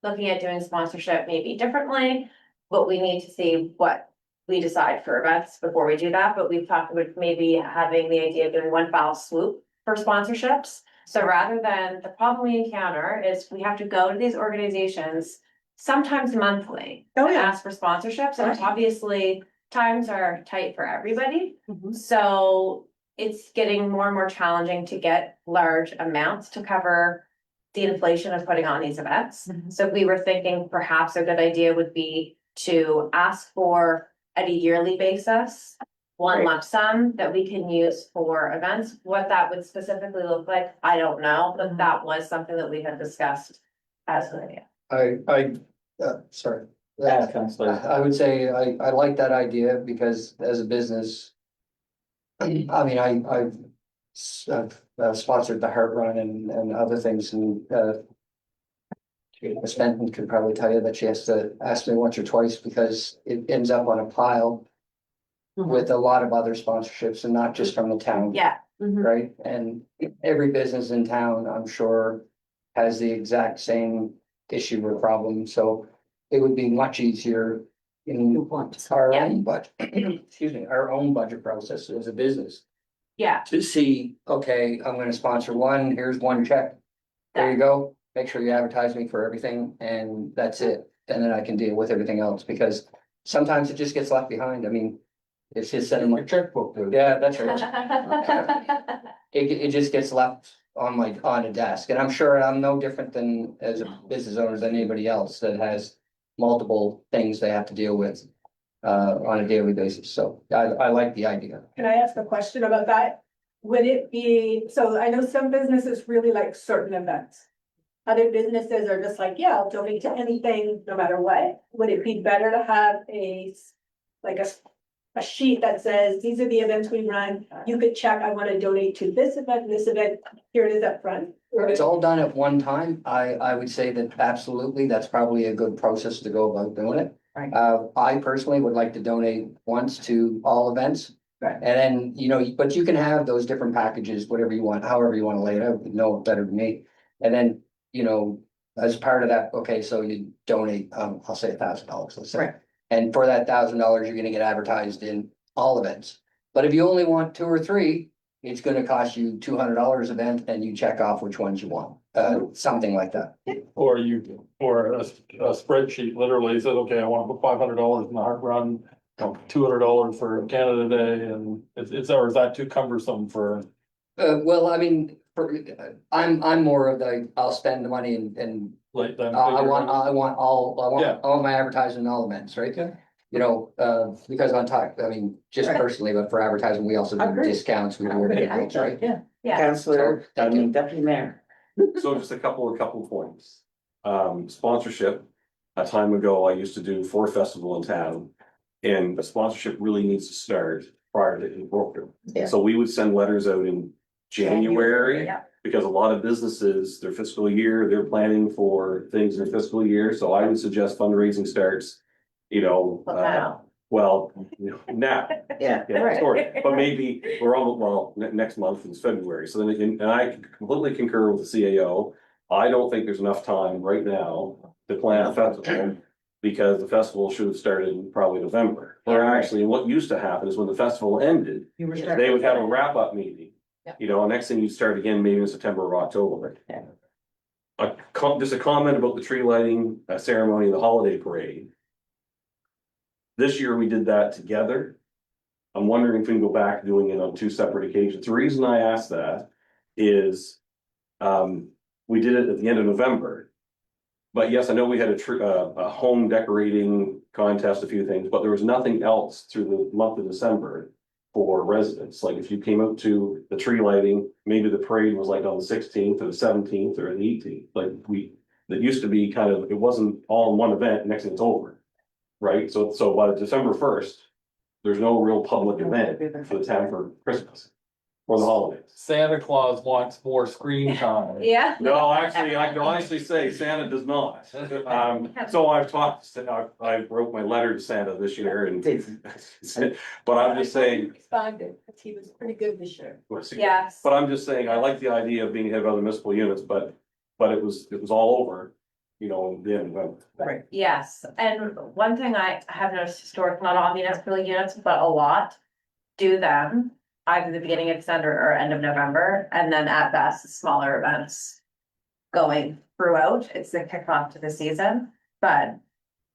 looking at doing sponsorship maybe differently, but we need to see what we decide for events before we do that. But we've talked about maybe having the idea of doing one foul swoop for sponsorships. So rather than, the problem we encounter is we have to go to these organizations sometimes monthly. Oh, and yeah. ask for sponsorships, and Right. obviously times are tight for everybody. Mhm. So it's getting more and more challenging to get large amounts to cover the inflation of putting on these events. Mhm. So we were thinking perhaps a good idea would be to ask for at a yearly basis, one Right. lump sum that we can use for events. What that would specifically look like, I don't know, but Mhm. that was something that we had discussed as an idea. Sorry. Yeah, Counselor. I would say I like that idea because as a business. I mean, I've sponsored the Heart Run and other things and Miss Benton could probably tell you that she has to ask me once or twice because it ends up on a pile with a lot of other sponsorships and not just from the town. Yeah, Right? And every business in town, I'm sure, has the exact same issue or problem, so it would be much easier in our own budget, excuse me, our own budget process as a business yeah, to see, okay, I'm gonna sponsor one, here's one check. There you go, make sure you advertise me for everything and that's it. And then I can deal with everything else because sometimes it just gets left behind. I mean, it's just sending Your my, checkbook, dude. yeah, that's right. It just gets left on a desk, and I'm sure I'm no different than as a business owner than anybody else that has multiple things they have to deal with. On a daily basis, so I like the idea. Can I ask a question about that? Would it be, so I know some businesses really like certain events. Other businesses are just like, yeah, I'll donate to anything, no matter what. Would it be better to have like a sheet that says, these are the events we run, you could check, I wanna donate to this event, here it is up front? If it's all done at one time, I would say that absolutely, that's probably a good process to go about doing it. Right. I personally would like to donate once to all events. Right. And then, you know, but you can have those different packages, whatever you want, however you wanna lay it out, you know it better than me. And then, you know, as part of that, okay, so you donate, I'll say $1,000, let's say. Right. And for that $1,000, you're gonna get advertised in all events. But if you only want 2 or 3, it's gonna cost you $200 event and you check off which ones you want, something like that. Or a spreadsheet literally says, okay, I want to put $500 in the Heart Run, $200 for Canada Day, and or is that too cumbersome for? Well, I mean, I'm more of the, I'll spend the money and Like them? I want Yeah. all my advertising in all events, right? Yeah. You know, because on top, I mean, just Right. personally, but for advertising, we also do Agreed. discounts, we do everything else, right? Yeah. Counselor, Thank you. Deputy Mayor. So just a couple of points. Sponsorship, a time ago, I used to do Ford Festival in town. And the sponsorship really needs to start prior to April. Yeah. So we would send letters out in January. Yeah. Because a lot of businesses, their fiscal year, they're planning for things in their fiscal year, so I would suggest fundraising starts. You know, well, you know, now. Yeah. Yeah, sort of, but maybe we're almost, well, next month is February, so then, and I completely concur with the CAO. I don't think there's enough time right now to plan a festival, because the festival should have started in probably November. Or actually, what used to happen is when the festival ended, You were they would have a wrap-up meeting. Yeah. You know, and next thing you start again, maybe in September or October. Yeah. Just a comment about the tree lighting ceremony and the holiday parade. This year we did that together. I'm wondering if we can go back doing it on 2 separate occasions. The reason I asked that is, we did it at the end of November. But yes, I know we had a home decorating contest, a few things, but there was nothing else through the month of December for residents. Like if you came out to the tree lighting, maybe the parade was like on the 16th or the 17th or the 18th, like that used to be kind of, it wasn't all in one event, next thing it's over. Right, so by December 1st, there's no real public event for the town for Christmas or the holidays. Santa Claus wants more screen time. Yeah. No, actually, I can honestly say Santa does not. So I've talked, I wrote my letter to Santa this year and, but I'm just saying. Responded, because he was pretty good this year. Yes. But I'm just saying, I like the idea of being ahead of other municipal units, but it was all over, you know, in the end of November. Right. Yes, and one thing I have noticed historically, not all municipal units, but a lot do them either the beginning of December or end of November, and then at best, smaller events going throughout. It's the kickoff to the season, but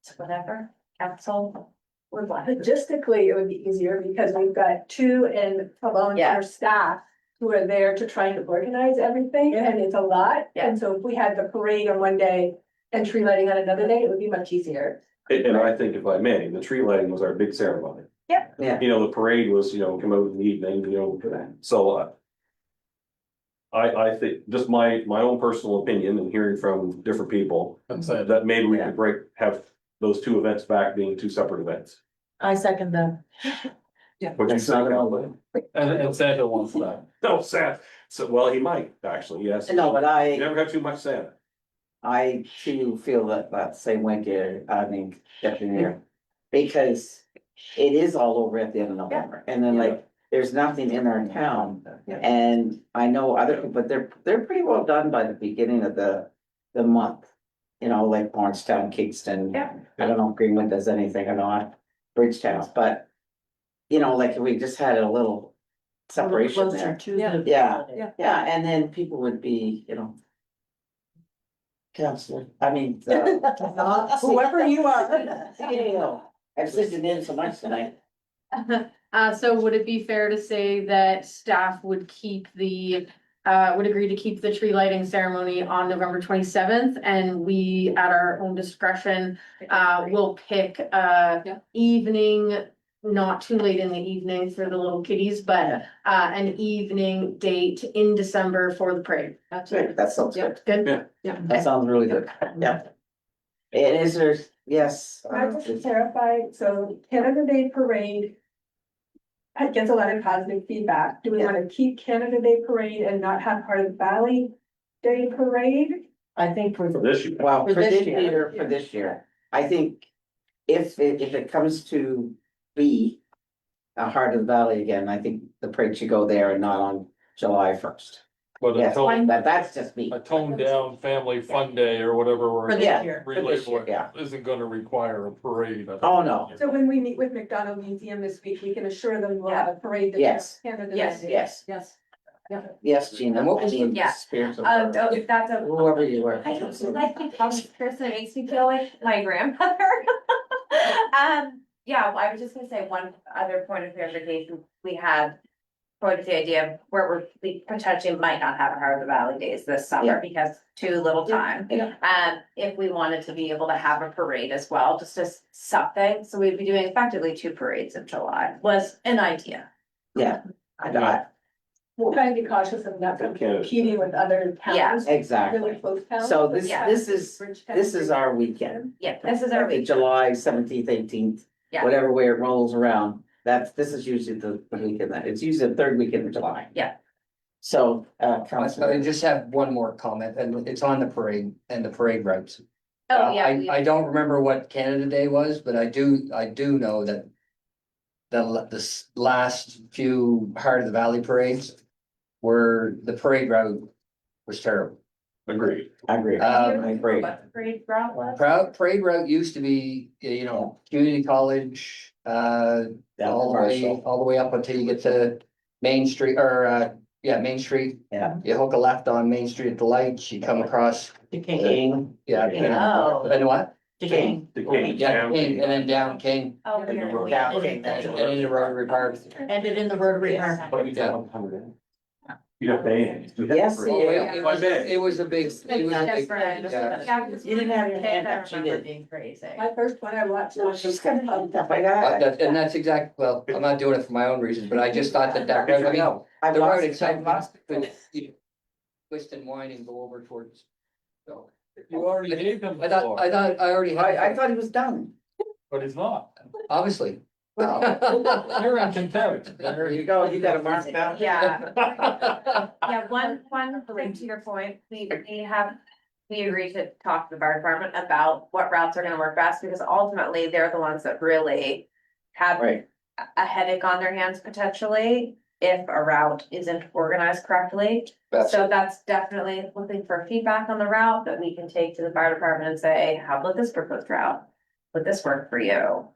it's whatever, council would want. Logistically, it would be easier because we've got 2 and a volunteer staff who are there to try and organize everything, and it's a lot. Yeah. And so if we had the parade on one day and tree lighting on another day, it would be much easier. And I think if I may, the tree lighting was our big ceremony. Yep. Yeah. You know, the parade was, you know, come out in the evening, you know, so. I think, just my own personal opinion and hearing from different people, And say, that maybe we could have those 2 events back being 2 separate events. I second that. What you That's say, not a- Alan? and Santa wants that. No, Santa, so, well, he might, actually, yes. No, but You never have too much Santa. I too feel that same way, dear, I mean, Deputy Mayor. Because it is all over at the end of November, and then like, there's nothing in our town. And I know other people, but they're pretty well done by the beginning of the month. You know, like Orangetown, Kingston. Yeah. I don't know if Greenwood does anything or not, Bridgetown, but. You know, like we just had a little separation Closer there. to the Yeah. holiday. Yeah, and then people would be, you know. Counselor, I mean. Whoever you are. I'm sitting in so much tonight. So would it be fair to say that staff would keep would agree to keep the tree lighting ceremony on November 27th? And we, at our own discretion, will pick evening, not too late in the evening for the little kiddies, but an evening date in December for the parade. Good, that sounds good. Good? That sounds really good. Yeah. And is there, yes. I just clarify, so Canada Day Parade. It gets a lot of positive feedback. Do we Yeah. wanna keep Canada Day Parade and not have part of Valley Day Parade? I think For for, this year. Well, For for this this year. year, for this year, I think if it comes to be a Heart of the Valley again, I think the parade should go there and not on July 1st. But Yes, that's just me. a toned down family fun day or whatever for we're this Yeah. year. For this year, relabeling yeah. isn't gonna require a parade. Oh, no. So when we meet with McDonald Museum this week, we can assure them we'll have a parade. that Yes. Canada Yes. Day. Yes, Yes. yes, Gina. And what was Jean, Yeah. Spirits of That's a. whoever you were. I don't like to call me Kristen, it makes me feel like my grandmother. Yeah, I was just gonna say one other point of clarification, we had. Quoted the idea of where we potentially might not have a Heart of the Valley days this Yeah. summer because too little time. Yeah. If we wanted to be able to have a parade as well, just as something, so we'd be doing effectively 2 parades in July, was an idea. Yeah, I got We'll kind of be cautious of not competing with other towns. it. Exactly. Really close towns. So this, Yeah. this is our weekend. Yeah, this is our The week, July 17th, 18th, Yeah. whatever way it rolls around. This is usually the weekend that, it's usually the third weekend of July. Yeah. So, I Councilor. just have one more comment, and it's on the parade and the parade routes. oh, yeah. I don't remember what Canada Day was, but I do know that. The last few Heart of the Valley parades were, the parade route was terrible. Agreed. I agree. Um, I agree. What the parade route was? Parade route used to be, community college, all the way up until you get to Main Street, or, Main Street. Yeah. You hook a left on Main Street at the lights, you come across, King. yeah. Oh. And what? King. Yeah, King, and then down King, Oh, And the here. road. Down King. and into Rotary Park. Ended in the Rotary Park. You have to. Yes, It was a big, yeah. You didn't have your hand up, she did. Being crazy. My first one I watched. was- She's kind of pumped up, I got it. And that's well, I'm not doing it for my own reasons, but I just thought that, I mean, I've the road lost, itself, I've lost. could twist and wind and go over towards. So, You already gave him the floor, I already had. I thought he was done. but he's not. Obviously. You're in contempt. There you go, you got a mark down. Yeah. Yeah, one thing to your point, we agreed to talk to the fire department about what routes are gonna work best, because ultimately they're the ones that really have Right, a headache on their hands potentially if a route isn't organized correctly. So that's definitely looking for feedback on the route that we can take to the fire department and say, how about this proposed route? Would this work for you?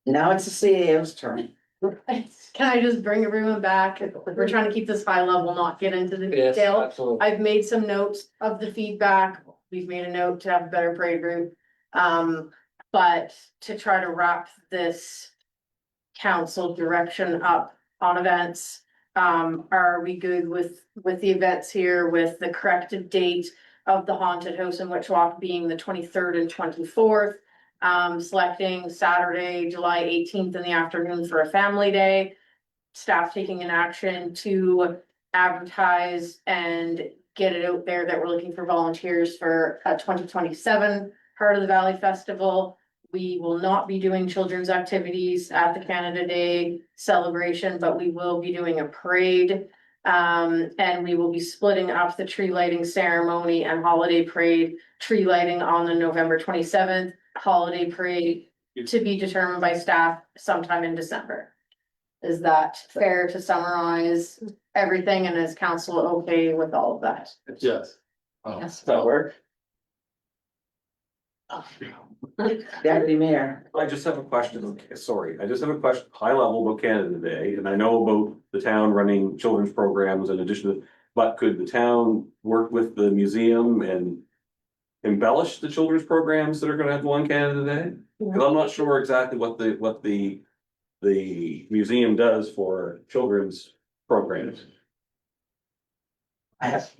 now it's the CAO's turn. Can I just bring everyone back? We're trying to keep this high level, not get into the Yes, detail. absolutely. I've made some notes of the feedback. We've made a note to have a better parade route. But to try to wrap this council direction up on events, are we good with the events here with the corrected date of the haunted house in Witch Walk being the 23rd and 24th? Selecting Saturday, July 18th in the afternoon for a family day. Staff taking an action to advertise and get it out there that we're looking for volunteers for a 2027 Heart of the Valley Festival. We will not be doing children's activities at the Canada Day celebration, but we will be doing a parade. And we will be splitting up the tree lighting ceremony and holiday parade, tree lighting on the November 27th, holiday parade to be determined by staff sometime in December. Is that fair to summarize everything, and is council okay with all of that? Yes. Does that work? Deputy Mayor. I just have a question, okay, sorry, I just have a question, high level about Canada Day, and I know about the town running children's programs in addition to. But could the town work with the museum and embellish the children's programs that are gonna have one Canada Day? Cause I'm not sure exactly what the museum does for children's programs.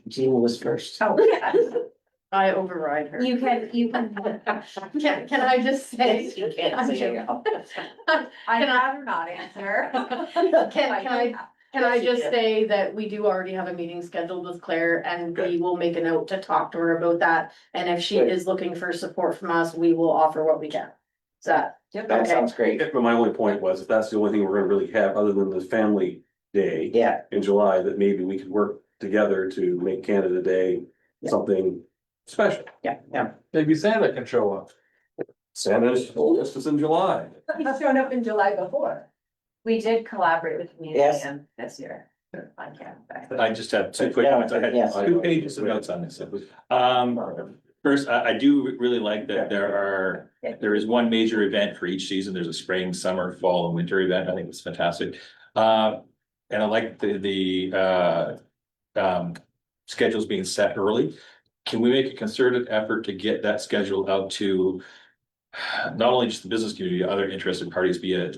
Gina was first. Oh, yeah. I override her. You can. Can I just say? Yes, you can, so you go. I'd rather not answer. Can I just say that we do already have a meeting scheduled with Claire and we will make a note to talk to her about that. And if she Good. is looking for support from us, we will offer what we can. Is that? That Okay. sounds great. But my only point was, if that's the only thing we're gonna really have, other than the family day Yeah, in July, that maybe we could work together to make Canada Day Yeah. something special. yeah. Maybe Santa can show up. Santa's oldest is in July. He's shown up in July before. We did collaborate with the Yes. museum this year. I can't. I just have two quick points. I had Yes. 2 pages of notes on this. First, I do really like that there is one major event for each season. There's a spring, summer, fall, and winter event. I think it's fantastic. And I like the schedules being set early. Can we make a concerted effort to get that schedule out to not only just the business community, other interested parties, be it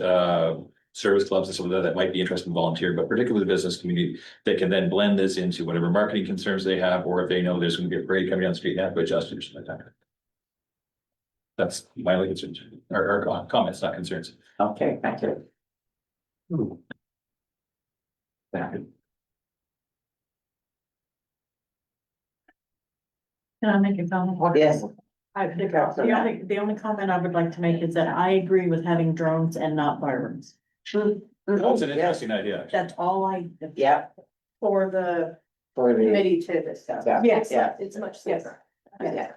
service clubs and some of that might be interested in volunteer, but particularly the business community, that can then blend this into whatever marketing concerns they have, or if they know there's gonna be a parade coming down the street, have to adjust it or something like that. That's my only concerns, or comments, not concerns. Okay, thank you. Can I make a comment? Yes. The only comment I would like to make is that I agree with having drones and not fireworks. That's an interesting idea. That's all Yeah, For the for the, committee to discuss. Yeah. Yes, Yeah. it's much safer. yeah.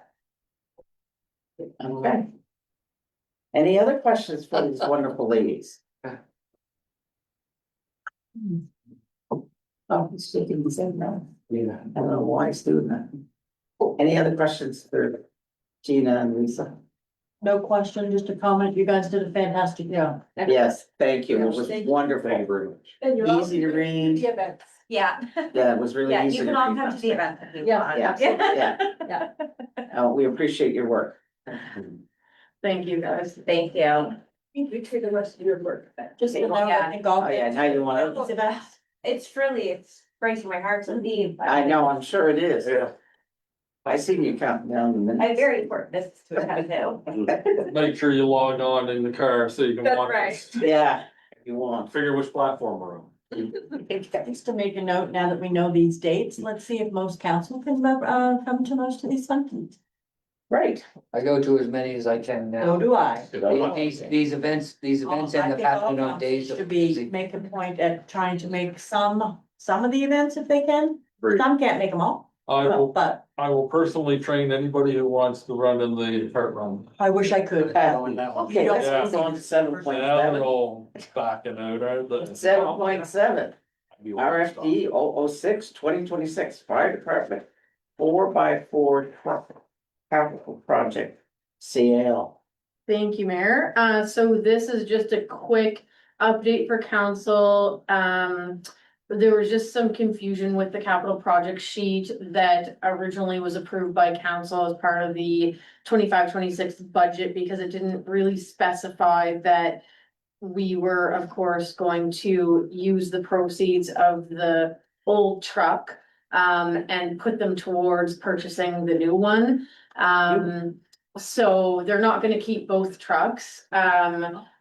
Okay. Any other questions for these wonderful ladies? Oh, he's shaking his head now. Yeah. I don't know why he's doing that. Any other questions for Gina and Lisa? No question, just a comment. You guys did a fantastic job. Yes, thank you. It was Thank you. wonderful. Thank you very much. And you're all- Easy to read. The events. Yeah. Yeah, it was really Yeah, easy you to can all read. come to the event if you Yeah. want. Yeah. We appreciate your work. Thank you, guys. Thank you. We treat the rest of your work. Just to know Yeah. I think all. Oh, yeah, now you wanna- These events. It's breaking my heart to leave. I know, I'm sure it is. Yeah. I seen you counting down the I have minutes. very important business to attend to. Make sure you log on in the car so you can That's watch right. this. Yeah, you want. Figure which platform we're on. Just to make a note, now that we know these dates, let's see if most council can come to most of these functions. Right. I go to as many as I can So now. do I. These events end up happening on days To of be, busy. make a point at trying to make some of the events if they can. Great. Some can't make them all, but I will personally train anybody who wants to run in the cart run. I wish I could. Okay, let's move on to 7.7. Now they're all backing out, aren't they? 7.7, RFD 006-2026 Fire Department 4x4 truck capital project, CL. Thank you, Mayor. So this is just a quick update for council. There was just some confusion with the capital project sheet that originally was approved by council as part of the 25-26 budget because it didn't really specify that we were, of course, going to use the proceeds of the old truck and put them towards purchasing the new one. So they're not gonna keep both trucks.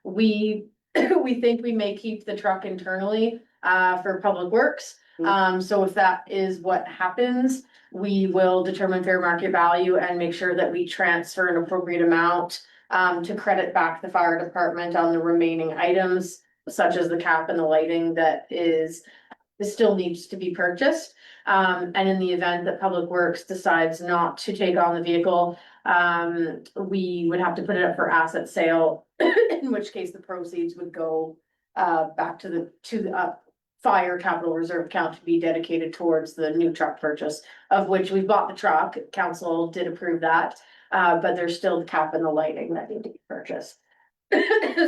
We think we may keep the truck internally for public works. So if that is what happens, we will determine fair market value and make sure that we transfer an appropriate amount to credit back the fire department on the remaining items, such as the cap and the lighting that still needs to be purchased. And in the event that Public Works decides not to take on the vehicle, we would have to put it up for asset sale, in which case the proceeds would go back to the fire capital reserve account to be dedicated towards the new truck purchase, of which we bought the truck. Council did approve that, but there's still the cap and the lighting that need to be purchased.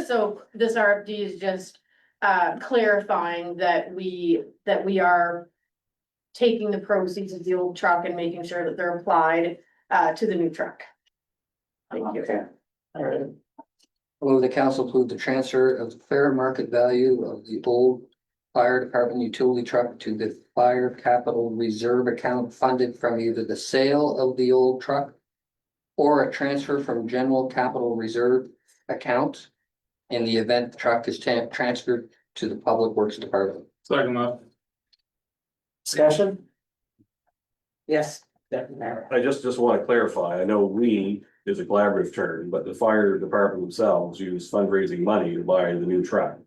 So this RFD is just clarifying that we are taking the proceeds of the old truck and making sure that they're applied to the new truck. Thank you. Okay. All right. Will the council approve the transfer of the fair market value of the old fire department utility truck to the fire capital reserve account funded from either the sale of the old truck or a transfer from general capital reserve account in the event the truck is transferred to the public works department? Second that. Discussion? Yes, Deputy Mayor. I just want to clarify, I know we is a collaborative term, but the fire department themselves use fundraising money to buy the new truck.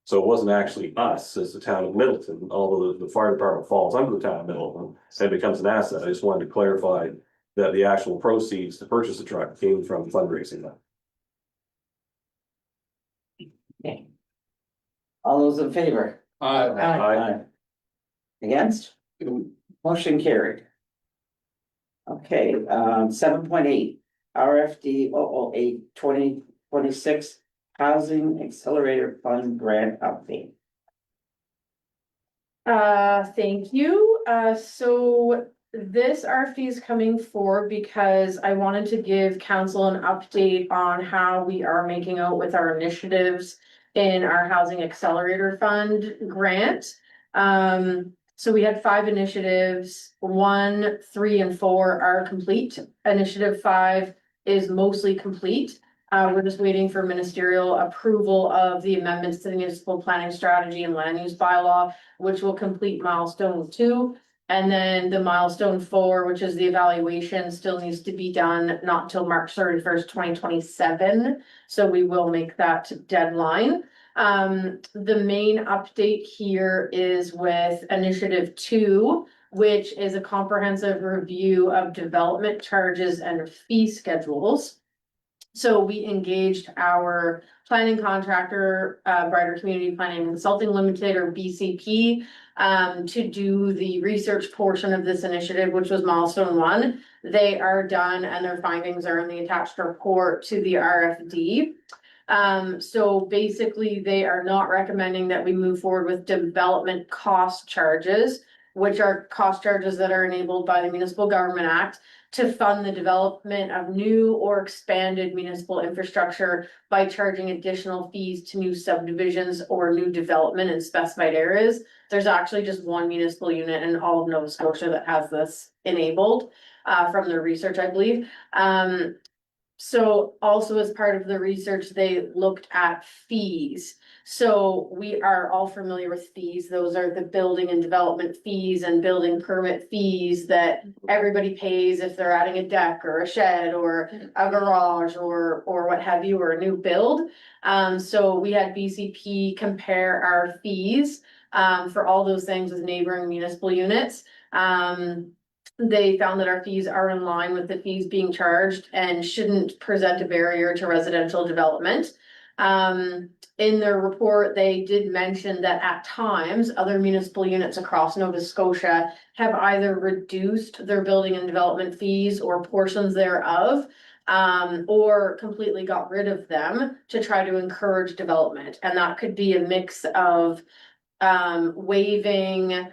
So it wasn't actually us as the town of Middleton, although the fire department falls under the town of Middleton and becomes an asset. I just wanted to clarify that the actual proceeds to purchase the truck came from fundraising. Okay. All those in favor? Aye. Against? Motion carried. Okay, 7.8, RFD 008 2026 Housing Accelerator Fund Grant Update. Thank you. So this RFP is coming forward because I wanted to give council an update on how we are making out with our initiatives in our Housing Accelerator Fund grant. So we had 5 initiatives, 1, 3, and 4 are complete. Initiative 5 is mostly complete. We're just waiting for ministerial approval of the amendments to the municipal planning strategy and land use bylaw, which will complete milestone 2. And then the milestone 4, which is the evaluation, still needs to be done not until March 31st, 2027. So we will make that deadline. The main update here is with initiative 2, which is a comprehensive review of development charges and fee schedules. So we engaged our planning contractor, Brighter Community Planning Consulting Limited, or BCP, to do the research portion of this initiative, which was milestone 1. They are done and their findings are in the attached report to the RFD. So basically they are not recommending that we move forward with development cost charges, which are cost charges that are enabled by the Municipal Government Act to fund the development of new or expanded municipal infrastructure by charging additional fees to new subdivisions or new development in specified areas. There's actually just 1 municipal unit in all of Nova Scotia that has this enabled, from their research, I believe. So also as part of the research, they looked at fees. So we are all familiar with fees. Those are the building and development fees and building permit fees that everybody pays if they're adding a deck or a shed or a garage or what have you, or a new build. So we had BCP compare our fees for all those things with neighboring municipal units. They found that our fees are in line with the fees being charged and shouldn't present a barrier to residential development. In their report, they did mention that at times, other municipal units across Nova Scotia have either reduced their building and development fees or portions thereof, or completely got rid of them to try to encourage development. And that could be a mix of waiving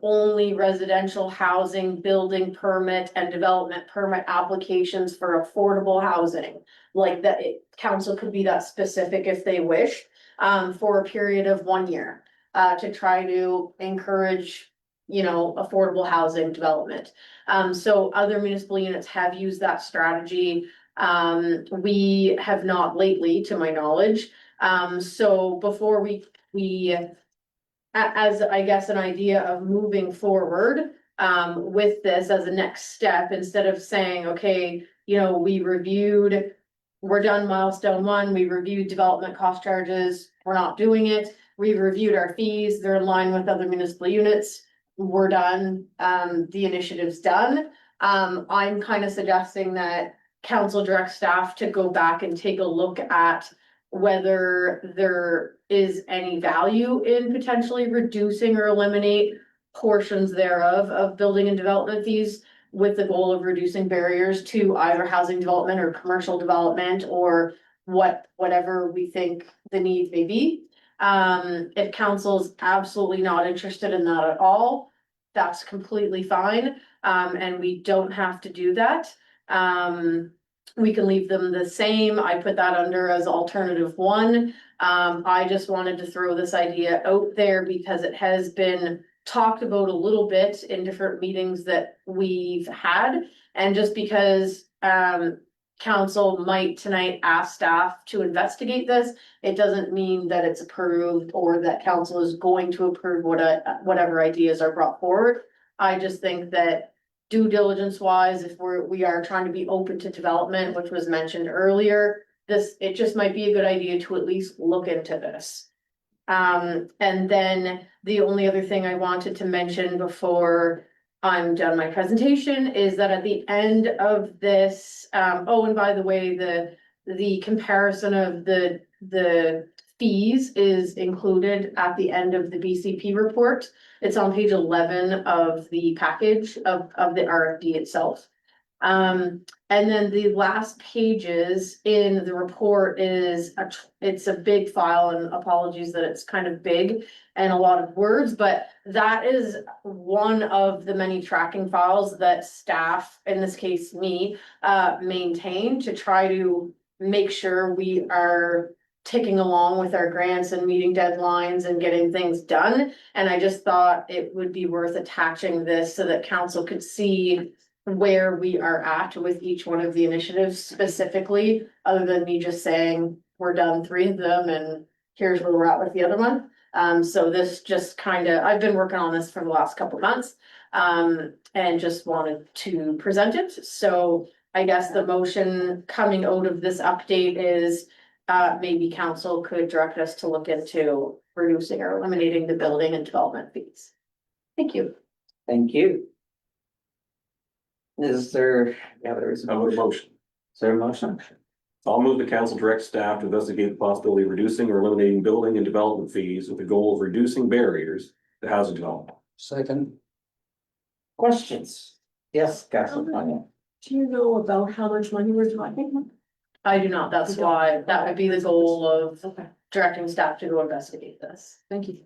only residential housing, building permit and development permit applications for affordable housing. Like that, council could be that specific if they wish, for a period of 1 year, to try to encourage, affordable housing development. So other municipal units have used that strategy. We have not lately, to my knowledge. So before we as I guess an idea of moving forward with this as a next step, instead of saying, okay, we're done milestone 1, we reviewed development cost charges, we're not doing it. We reviewed our fees, they're in line with other municipal units, we're done, the initiative's done. I'm kind of suggesting that council direct staff to go back and take a look at whether there is any value in potentially reducing or eliminate portions thereof of building and development fees, with the goal of reducing barriers to either housing development or commercial development or whatever we think the need may be. If council's absolutely not interested in that at all, that's completely fine. and we don't have to do that. We can leave them the same. I put that under as alternative one. I just wanted to throw this idea out there because it has been talked about a little bit in different meetings that we've had. And just because, council might tonight ask staff to investigate this, it doesn't mean that it's approved or that council is going to approve whatever ideas are brought forward. I just think that due diligence wise, if we are trying to be open to development, which was mentioned earlier, it just might be a good idea to at least look into this. And then the only other thing I wanted to mention before I'm done my presentation is that at the end of this, oh, and by the way, the comparison of the fees is included at the end of the BCP report. It's on page 11 of the package of the RFD itself. And then the last pages in the report it's a big file, and apologies that it's kind of big and a lot of words, but that is one of the many tracking files that staff, in this case me, maintain to try to make sure we are ticking along with our grants and meeting deadlines and getting things done. And I just thought it would be worth attaching this so that council could see where we are at with each one of the initiatives specifically, other than me just saying, we're done 3 of them and here's where we're at with the other one. So this just I've been working on this for the last couple months, and just wanted to present it. So I guess the motion coming out of this update is, maybe council could direct us to look into reducing or eliminating the building and development fees. Thank you. Thank you. There is a Motion. Is there a motion? I'll move the council direct staff to investigate the possibility of reducing or eliminating building and development fees with the goal of reducing barriers to housing development. Second, Questions? Yes, Councilor Tanya. Do you know about how much money we're talking? I do not, that's why, that would be the goal of Okay, directing staff to go investigate this. thank you.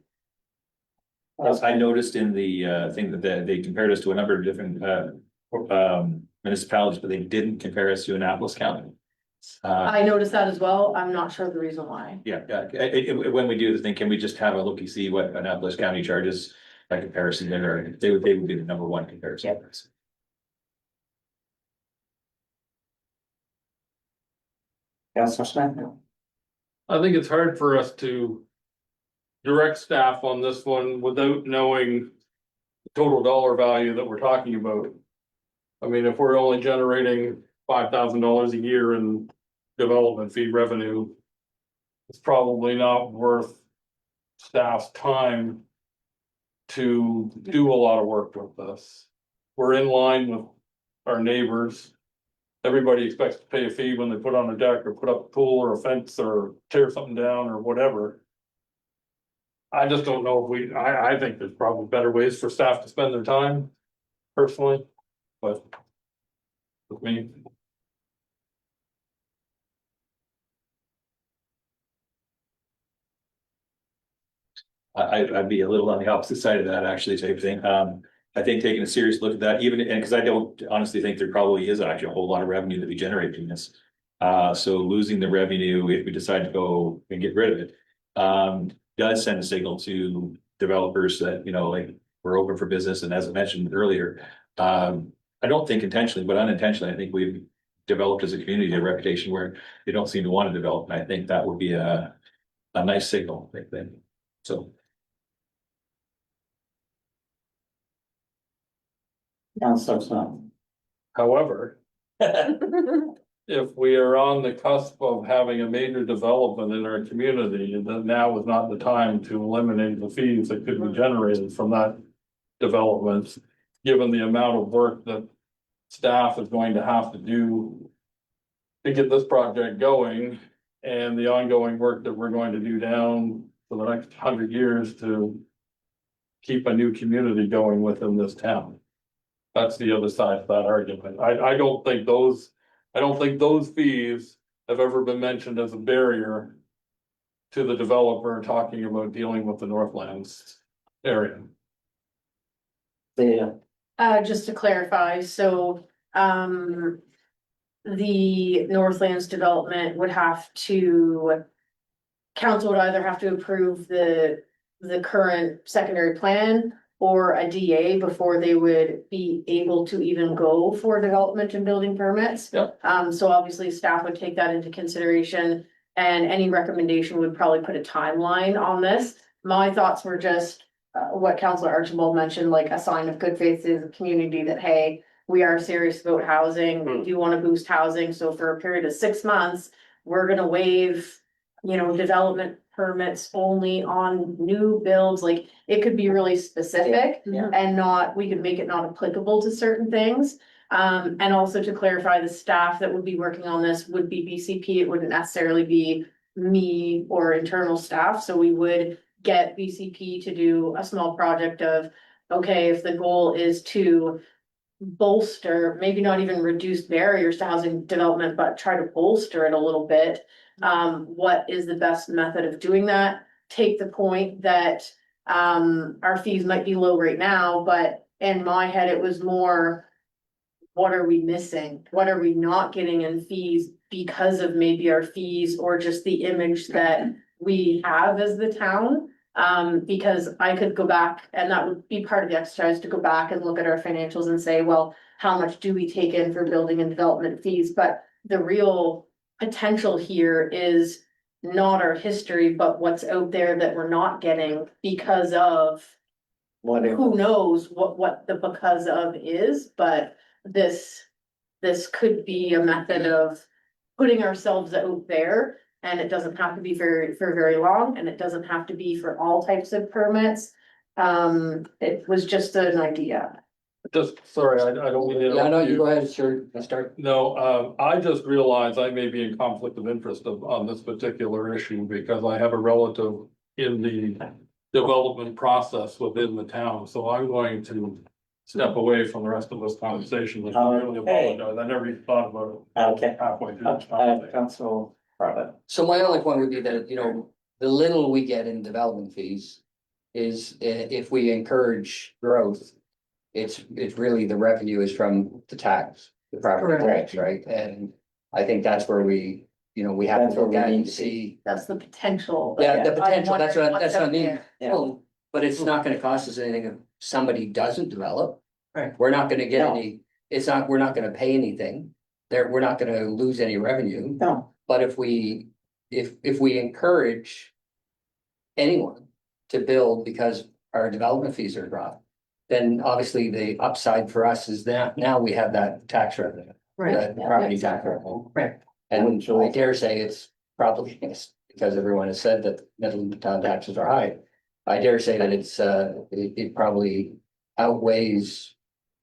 I noticed in the thing that they compared us to a number of different municipalities, but they didn't compare us to Annapolis County. I noticed that as well. I'm not sure the reason why. Yeah, when we do the thing, can we just have a look and see what Annapolis County charges by comparison there? They would be the number one comparison. Councilor Smith. I think it's hard for us to direct staff on this one without knowing the total dollar value that we're talking about. I mean, if we're only generating $5,000 a year in development fee revenue, it's probably not worth staff's time to do a lot of work with this. We're in line with our neighbors. Everybody expects to pay a fee when they put on a deck or put up a pool or a fence or tear something down or whatever. I just don't know if I think there's probably better ways for staff to spend their time personally, but with me. I'd be a little on the opposite side of that, actually, type thing. I think taking a serious look at that, even, and because I don't honestly think there probably is actually a whole lot of revenue that we generate from this. So losing the revenue, if we decide to go and get rid of it, does send a signal to developers that, like, we're open for business. And as I mentioned earlier, I don't think intentionally, but unintentionally, I think we've developed as a community a reputation where they don't seem to want to develop. And I think that would be a nice signal, I think. So. Councilor Smith. However, if we are on the cusp of having a major development in our community, then now is not the time to eliminate the fees that could be generated from that development, given the amount of work that staff is going to have to do to get this project going and the ongoing work that we're going to do down for the next 100 years to keep a new community going within this town. That's the other side of that argument. I don't think those fees have ever been mentioned as a barrier to the developer talking about dealing with the Northlands area. Just to clarify, so, the Northlands development would have to. Council would either have to approve the current secondary plan or a DA before they would be able to even go for development and building permits. Yep. So obviously staff would take that into consideration and any recommendation would probably put a timeline on this. My thoughts were just what Councilor Archibald mentioned, like a sign of good faith to the community that, hey, we are serious about housing, we do want to boost housing, so for a period of 6 months, we're gonna waive, development permits only on new builds, like, it could be really specific. Yeah. And not, we could make it not applicable to certain things. And also to clarify, the staff that would be working on this would be BCP, it wouldn't necessarily be me or internal staff, so we would get BCP to do a small project of, okay, if the goal is to bolster, maybe not even reduce barriers to housing development, but try to bolster it a little bit. What is the best method of doing that? Take the point that, our fees might be low right now, but in my head, it was more. What are we missing? What are we not getting in fees because of maybe our fees or just the image that we have as the town? Because I could go back and that would be part of the exercise to go back and look at our financials and say, well, how much do we take in for building and development fees? But the real potential here is not our history, but what's out there that we're not getting because of Whatever. who knows what the because of is, but this could be a method of putting ourselves out there. And it doesn't have to be for very long, and it doesn't have to be for all types of permits. It was just an idea. Just, sorry, I don't mean to Yeah, no, interrupt you go you. ahead, sure, let's start. No, I just realized I may be in conflict of interest on this particular issue because I have a relative in the development process within the town, so I'm going to step away from the rest of this conversation. I really Okay. apologize. I never even thought about Okay, it halfway through. the conversation. Council Robert. So my only point would be that, the little we get in development fees is if we encourage growth, it's really the revenue is from the tax, the property tax, right? And I think that's where we have That's to what look we at need and to see. That's the potential. Yeah, the I'm potential, that's wondering what what's I out mean. there. Yeah. Well, but it's not gonna cost us anything if somebody doesn't develop. Right. We're not gonna get No. any, we're not gonna pay anything. We're not gonna lose any revenue. No, But if we encourage anyone to build because our development fees are dropped, then obviously the upside for us is that now we have that tax revenue. That property tax revenue. Right. And I dare say it's probably, because everyone has said that Middletown taxes are high. I dare say that it probably outweighs,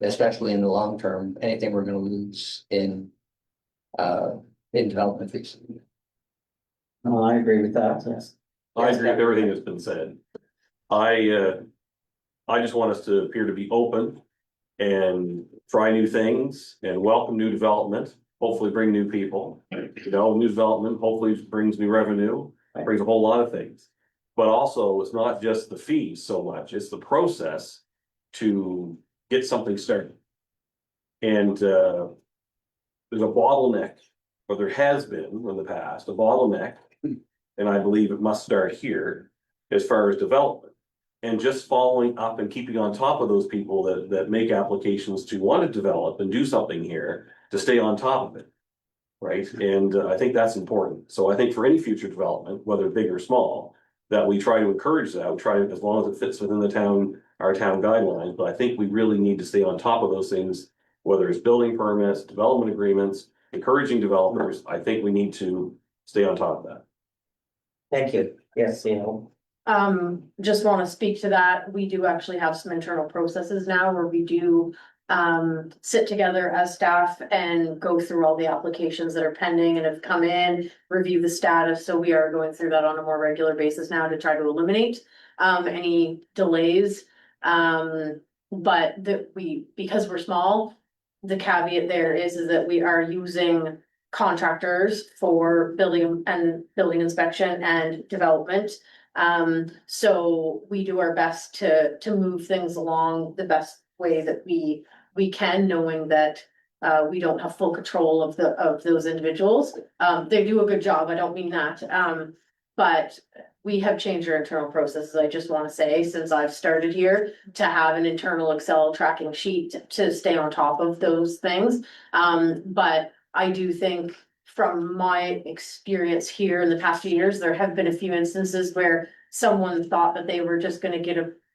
especially in the long term, anything we're gonna lose in development fees. no, I agree with that, yes. I agree with everything that's been said. I just want us to appear to be open and try new things and welcome new development, hopefully bring new people. New development hopefully brings new revenue, brings a whole lot of things. But also, it's not just the fees so much, it's the process to get something started. And there's a bottleneck, or there has been in the past, a bottleneck. And I believe it must start here as far as development. And just following up and keeping on top of those people that make applications to want to develop and do something here, to stay on top of it. Right, and I think that's important. So I think for any future development, whether big or small, that we try to encourage that, we try to, as long as it fits within the town, our town guidelines, but I think we really need to stay on top of those things. Whether it's building permits, development agreements, encouraging developers, I think we need to stay on top of that. Thank you. Yes, Just want to speak to that. We do actually have some internal processes now where we do sit together as staff and go through all the applications that are pending and have come in, review the status. So we are going through that on a more regular basis now to try to eliminate any delays. But because we're small, the caveat there is that we are using contractors for building inspection and development. So we do our best to move things along the best way that we can, knowing that we don't have full control of those individuals. They do a good job, I don't mean that, but we have changed our internal processes, I just wanna say, since I've started here, to have an internal Excel tracking sheet to stay on top of those things. But I do think from my experience here in the past few years, there have been a few instances where someone thought that they were just gonna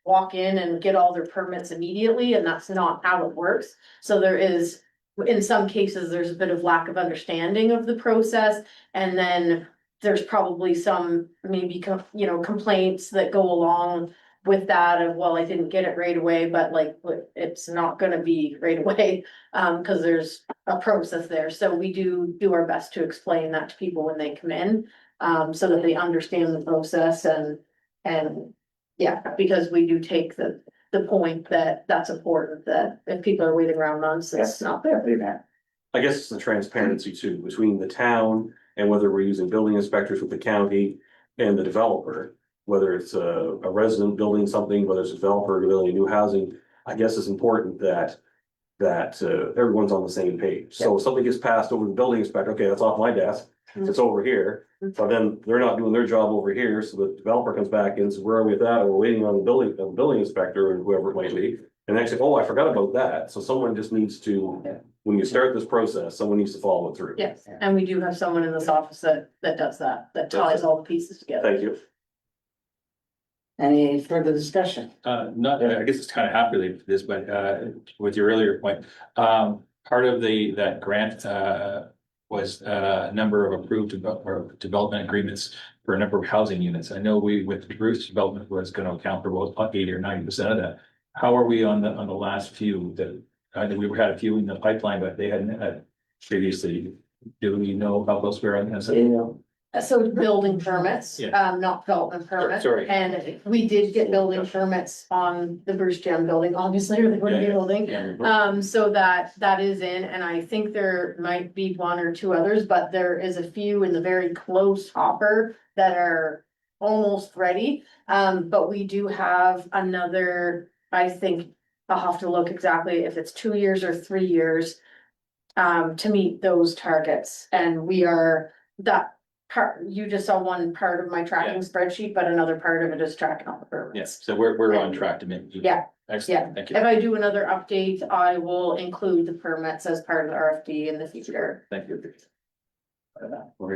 walk in and get all their permits immediately, and that's not how it works. So there is, in some cases, there's a bit of lack of understanding of the process, and then there's probably some maybe complaints that go along with that of, well, I didn't get it right away, but like, it's not gonna be right away, cause there's a process there. So we do our best to explain that to people when they come in, so that they understand the process and yeah, because we do take the point that that's important, that if people are waiting around months, it's not there. I guess it's the transparency too, between the town and whether we're using building inspectors with the county and the developer. Whether it's a resident building something, whether it's a developer building new housing, I guess it's important that everyone's on the same page. So if something gets passed over the building inspector, okay, that's off my desk, it's over here. But then they're not doing their job over here, so the developer comes back and says, where are we with that? And we're waiting on the building inspector or whoever it might be. And they say, oh, I forgot about that. So someone just needs to, when you start this process, someone needs to follow it through. Yes, and we do have someone in this office that does that ties all the pieces together. Thank you. Any further discussion? Not, I guess it's kind of half related to this, but, with your earlier point, part of that grant, was a number of approved development agreements for a number of housing units. I know with Bruce development was gonna account for about 80 or 90% of that. How are we on the last few that, I think we had a few in the pipeline, but they hadn't had previously. Do we know how close we're on that? So building permits, Yeah. not development permits. Sorry. And we did get building permits on the Bruce Gem building, obviously, or they wouldn't be Yeah, building. Yeah. So that is in, and I think there might be one or two others, but there is a few in the very close hopper that are almost ready. But we do have another, I think, I'll have to look exactly if it's 2 years or 3 years. To meet those targets, and we are that part, you just saw one part of my tracking spreadsheet, but another part of it is tracking all the permits. Yes, so we're on track to make. Yeah. Excellent, thank you. If I do another update, I will include the permits as part of the RFD in the future. Thank you.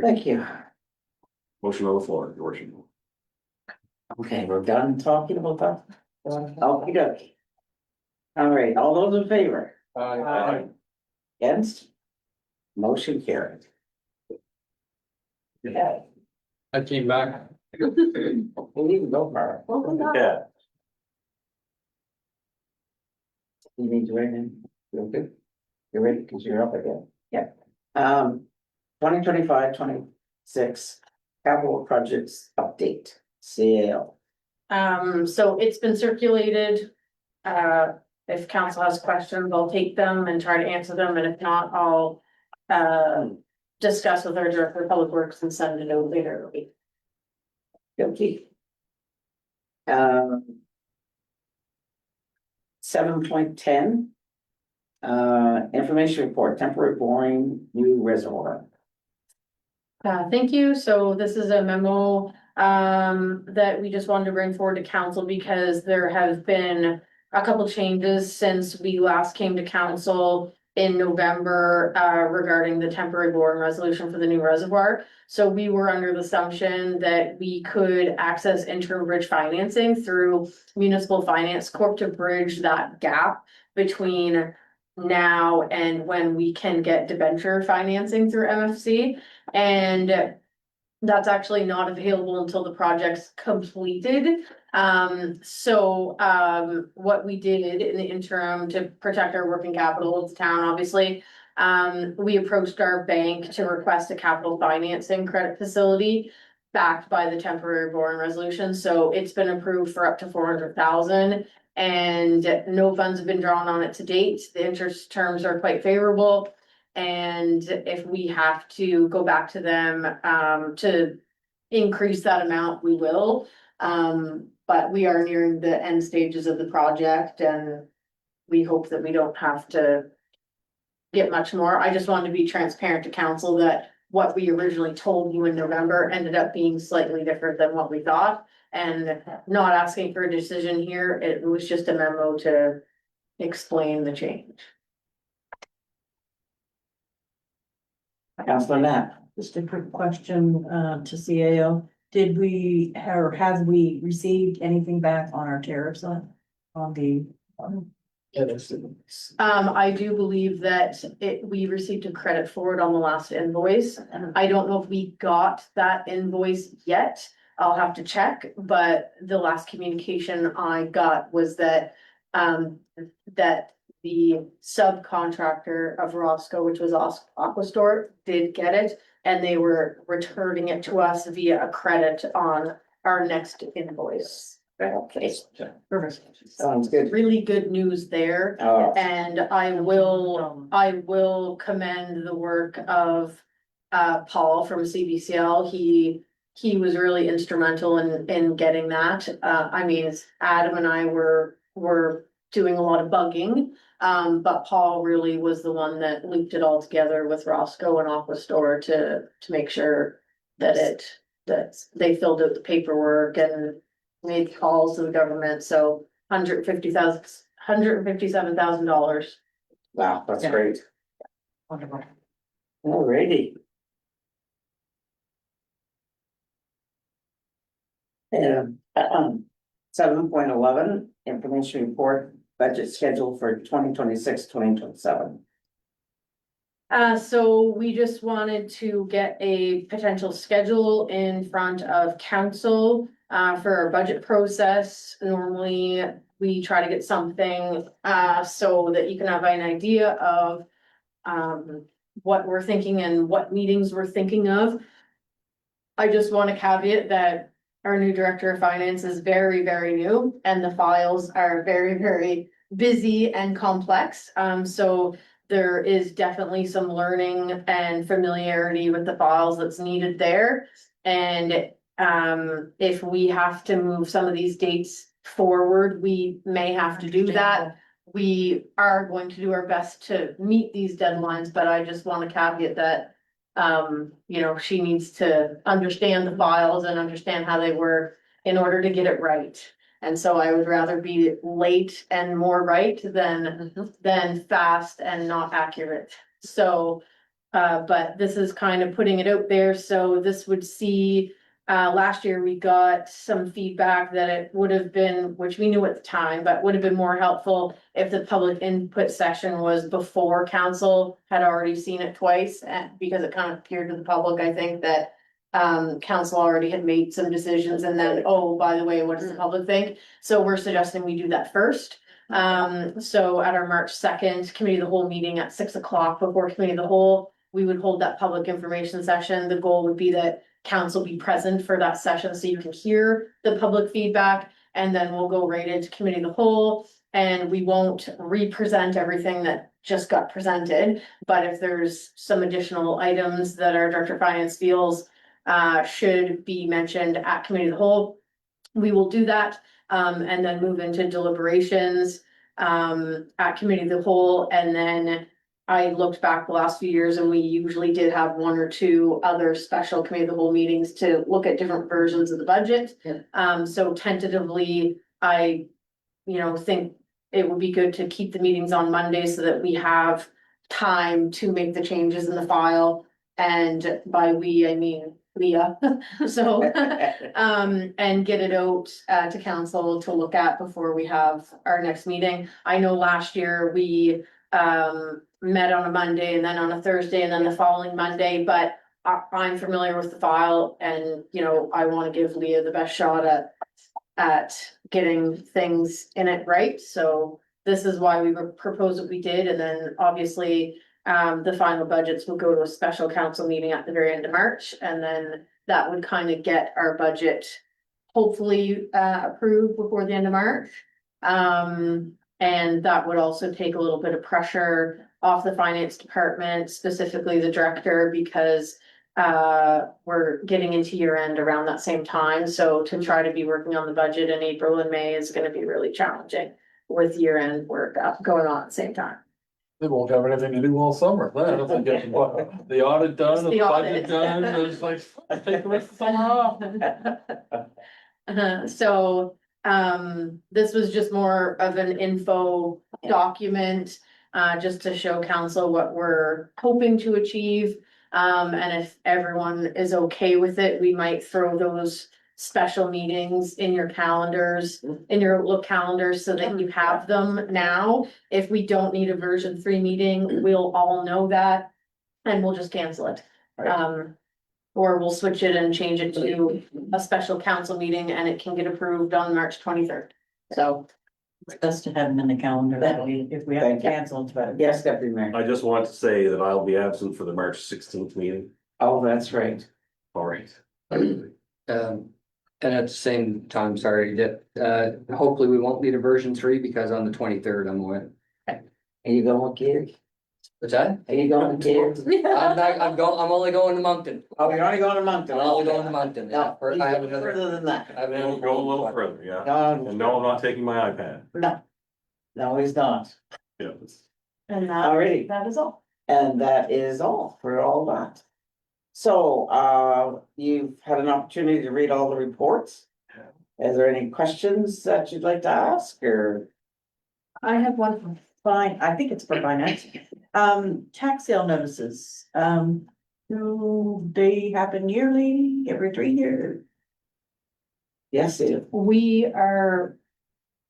Thank you. Motion on the floor, your worship. Okay, we're done talking about that. Okey dokey. All right, all those in favor? Against? Motion carried. Okay. I came back. We need to go far. Yeah. You need to write in. You okay? You're ready, because you're up again. Yeah. 2025-26 capital projects update, sale. So it's been circulated. If council has questions, I'll take them and try to answer them, and if not, I'll discuss with our director of public works and send it out later in the week. Okay. 7.10. Information report, temporary boring new reservoir. Thank you. So this is a memo that we just wanted to bring forward to council because there have been a couple changes since we last came to council in November regarding the temporary boring resolution for the new reservoir. So we were under the assumption that we could access interim bridge financing through Municipal Finance Corp to bridge that gap between now and when we can get debenture financing through MFC. And that's actually not available until the project's completed. What we did in the interim to protect our working capital of the town, obviously, we approached our bank to request a capital financing credit facility backed by the temporary boring resolution. So it's been approved for up to 400,000 and no funds have been drawn on it to date. The interest terms are quite favorable. And if we have to go back to them to increase that amount, we will. But we are nearing the end stages of the project and we hope that we don't have to get much more. I just wanted to be transparent to council that what we originally told you in November ended up being slightly different than what we thought. And not asking for a decision here, it was just a memo to explain the change. Councilor Knapp. Just a quick question, to CAO. Did we, or have we received anything back on our tariffs on the? I do believe that we received a credit for it on the last invoice. I don't know if we got that invoice yet. I'll have to check, but the last communication I got was that, that the subcontractor of Roscoe, which was Aquastore, did get it. And they were returning it to us via a credit on our next invoice. Okay, Perfect. sounds good. Really good news there. Oh, And I will commend the work of Paul from CBCL. He was really instrumental in getting that. I mean, Adam and I were doing a lot of bugging. But Paul really was the one that looped it all together with Roscoe and Aquastore to make sure that they filled out the paperwork and made calls to the government. So $157,000. wow, that's Yeah. great. Wonderful. Alrighty. And 7.11, information report, budget schedule for 2026-2027. So we just wanted to get a potential schedule in front of council for our budget process. Normally, we try to get something so that you can have an idea of what we're thinking and what meetings we're thinking of. I just want to caveat that our new director of finance is very, very new and the files are very, very busy and complex. So there is definitely some learning and familiarity with the files that's needed there. And if we have to move some of these dates forward, we may have to do that. We are going to do our best to meet these deadlines, but I just want to caveat that you know, she needs to understand the files and understand how they work in order to get it right. And so I would rather be late and more right than fast and not accurate. So, but this is kind of putting it out there. So this would see, last year we got some feedback that it would have been, which we knew at the time, but would have been more helpful if the public input session was before council had already seen it twice. And because it kind of appeared to the public, I think that council already had made some decisions and then, oh, by the way, what does the public think? So we're suggesting we do that first. So at our March 2nd committee of the whole meeting at 6 o'clock before committee of the whole, we would hold that public information session. The goal would be that council be present for that session so you can hear the public feedback, and then we'll go right into committee of the whole. And we won't re-present everything that just got presented, but if there's some additional items that our director of finance feels should be mentioned at committee of the whole, we will do that, and then move into deliberations at committee of the whole. And then I looked back the last few years and we usually did have one or two other special committee of the whole meetings to look at different versions of the budget. Yeah. So tentatively, I, think it would be good to keep the meetings on Monday so that we have time to make the changes in the file. And by we, I mean Leah. So, and get it out to council to look at before we have our next meeting. I know last year we met on a Monday and then on a Thursday and then the following Monday, but I'm familiar with the file and, I want to give Leah the best shot at getting things in it right. So this is why we proposed what we did. And then obviously the final budgets will go to a special council meeting at the very end of March. And then that would kind of get our budget hopefully approved before the end of March. And that would also take a little bit of pressure off the finance department, specifically the director, because we're getting into year end around that same time. So to try to be working on the budget in April and May is going to be really challenging. with year-end work going on at the same time. They won't have anything to do all summer, then, if they get the audit done, The the audit. budget done, it's like, take the rest of the summer off. So, this was just more of an info document, just to show council what we're hoping to achieve. And if everyone is okay with it, we might throw those special meetings in your calendars, in your Outlook calendars, so that you have them now. If we don't need a version 3 meeting, we'll all know that, and we'll just cancel it. Right. Or we'll switch it and change it to a special council meeting, and it can get approved on March 23rd. So, It's best to have them in the calendar that way, if we have Thank to you. cancel, it's better. Yes, Deputy Mayor. I just want to say that I'll be absent for the March 16th meeting. Oh, that's right. All right. And at the same time, sorry, that, hopefully we won't need a version 3 because on the 23rd I'm away. Are you going, kid? What's that? Are you going, kid? I'm only going to Moncton. Oh, you're only going a month. I'm only going to Moncton. Yeah. No, I have another. further than that. I have We'll another. go a little further, yeah. No, And no, I'm not taking my iPad. no. No, he's not. Yeah. and Alrighty. that is all. And that is all for all that. So, you've had an opportunity to read all the reports. Is there any questions that you'd like to ask or? I have one, fine, I think it's for finance. Tax sale notices, do they happen yearly, every 3 years? Yes, it. We are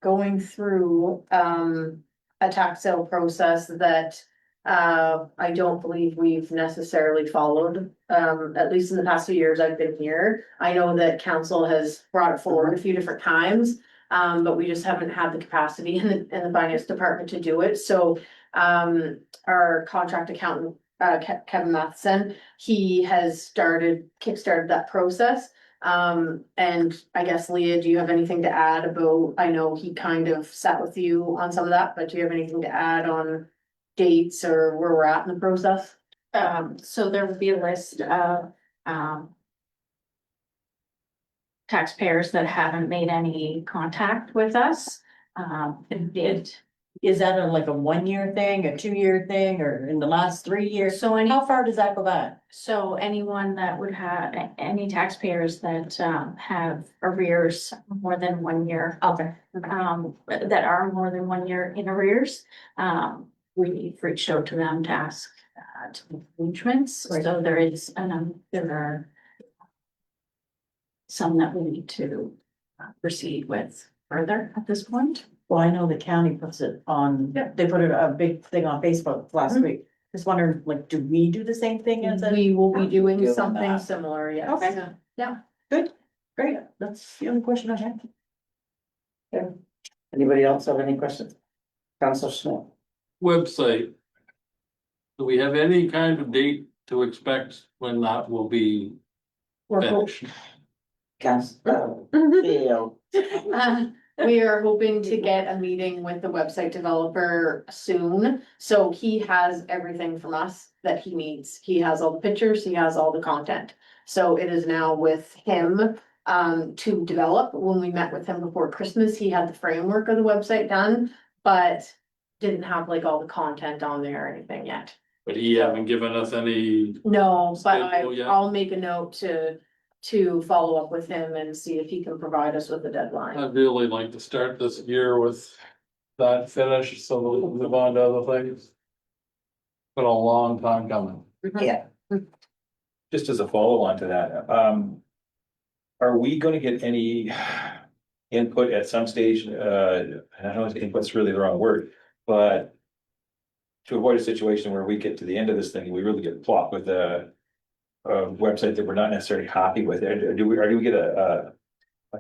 going through, a tax sale process that, I don't believe we've necessarily followed, at least in the past few years I've been here. I know that council has brought it forward a few different times, but we just haven't had the capacity in the finance department to do it. So, our contract accountant, Kevin Matheson, he has kickstarted that process. And I guess Leah, do you have anything to add about, I know he kind of sat with you on some of that, but do you have anything to add on dates or where we're at in the process? So there would be a list of, taxpayers that haven't made any contact with us. Is that like a 1 year thing, a 2 year thing, or in the last 3 years? So How far does that go back? so anyone that would have, any taxpayers that, have arrears more than 1 year, Okay. that are more than 1 year in arrears, we've reached out to them to ask, to make arrangements. Right. So there is, there are some that we need to proceed with further at this point. Well, I know the county puts it on, they put a big thing on Facebook last week. Just wondering, like, do we do the same thing as a? We will be doing Doing something that. similar, yes. Okay. Good, great, that's the only question I have. Anybody else have any questions? Councilor Smith? Website. Do we have any kind of date to expect when that will be We're finished? Council, Theo. We are hoping to get a meeting with the website developer soon, so he has everything from us that he needs. He has all the pictures, he has all the content. So it is now with him to develop. When we met with him before Christmas, he had the framework of the website done, but didn't have like all the content on there or anything yet. But he haven't given us any, No, but Schedule yet? I'll make a note to follow up with him and see if he can provide us with a deadline. I'd really like to start this year with that finished, so we'll move on to other things. Been a long time coming. Yeah. Just as a follow-on to that, are we gonna get any input at some stage, I don't know if input's really the wrong word, but to avoid a situation where we get to the end of this thing, we really get plopped with a website that we're not necessarily happy with, do we get a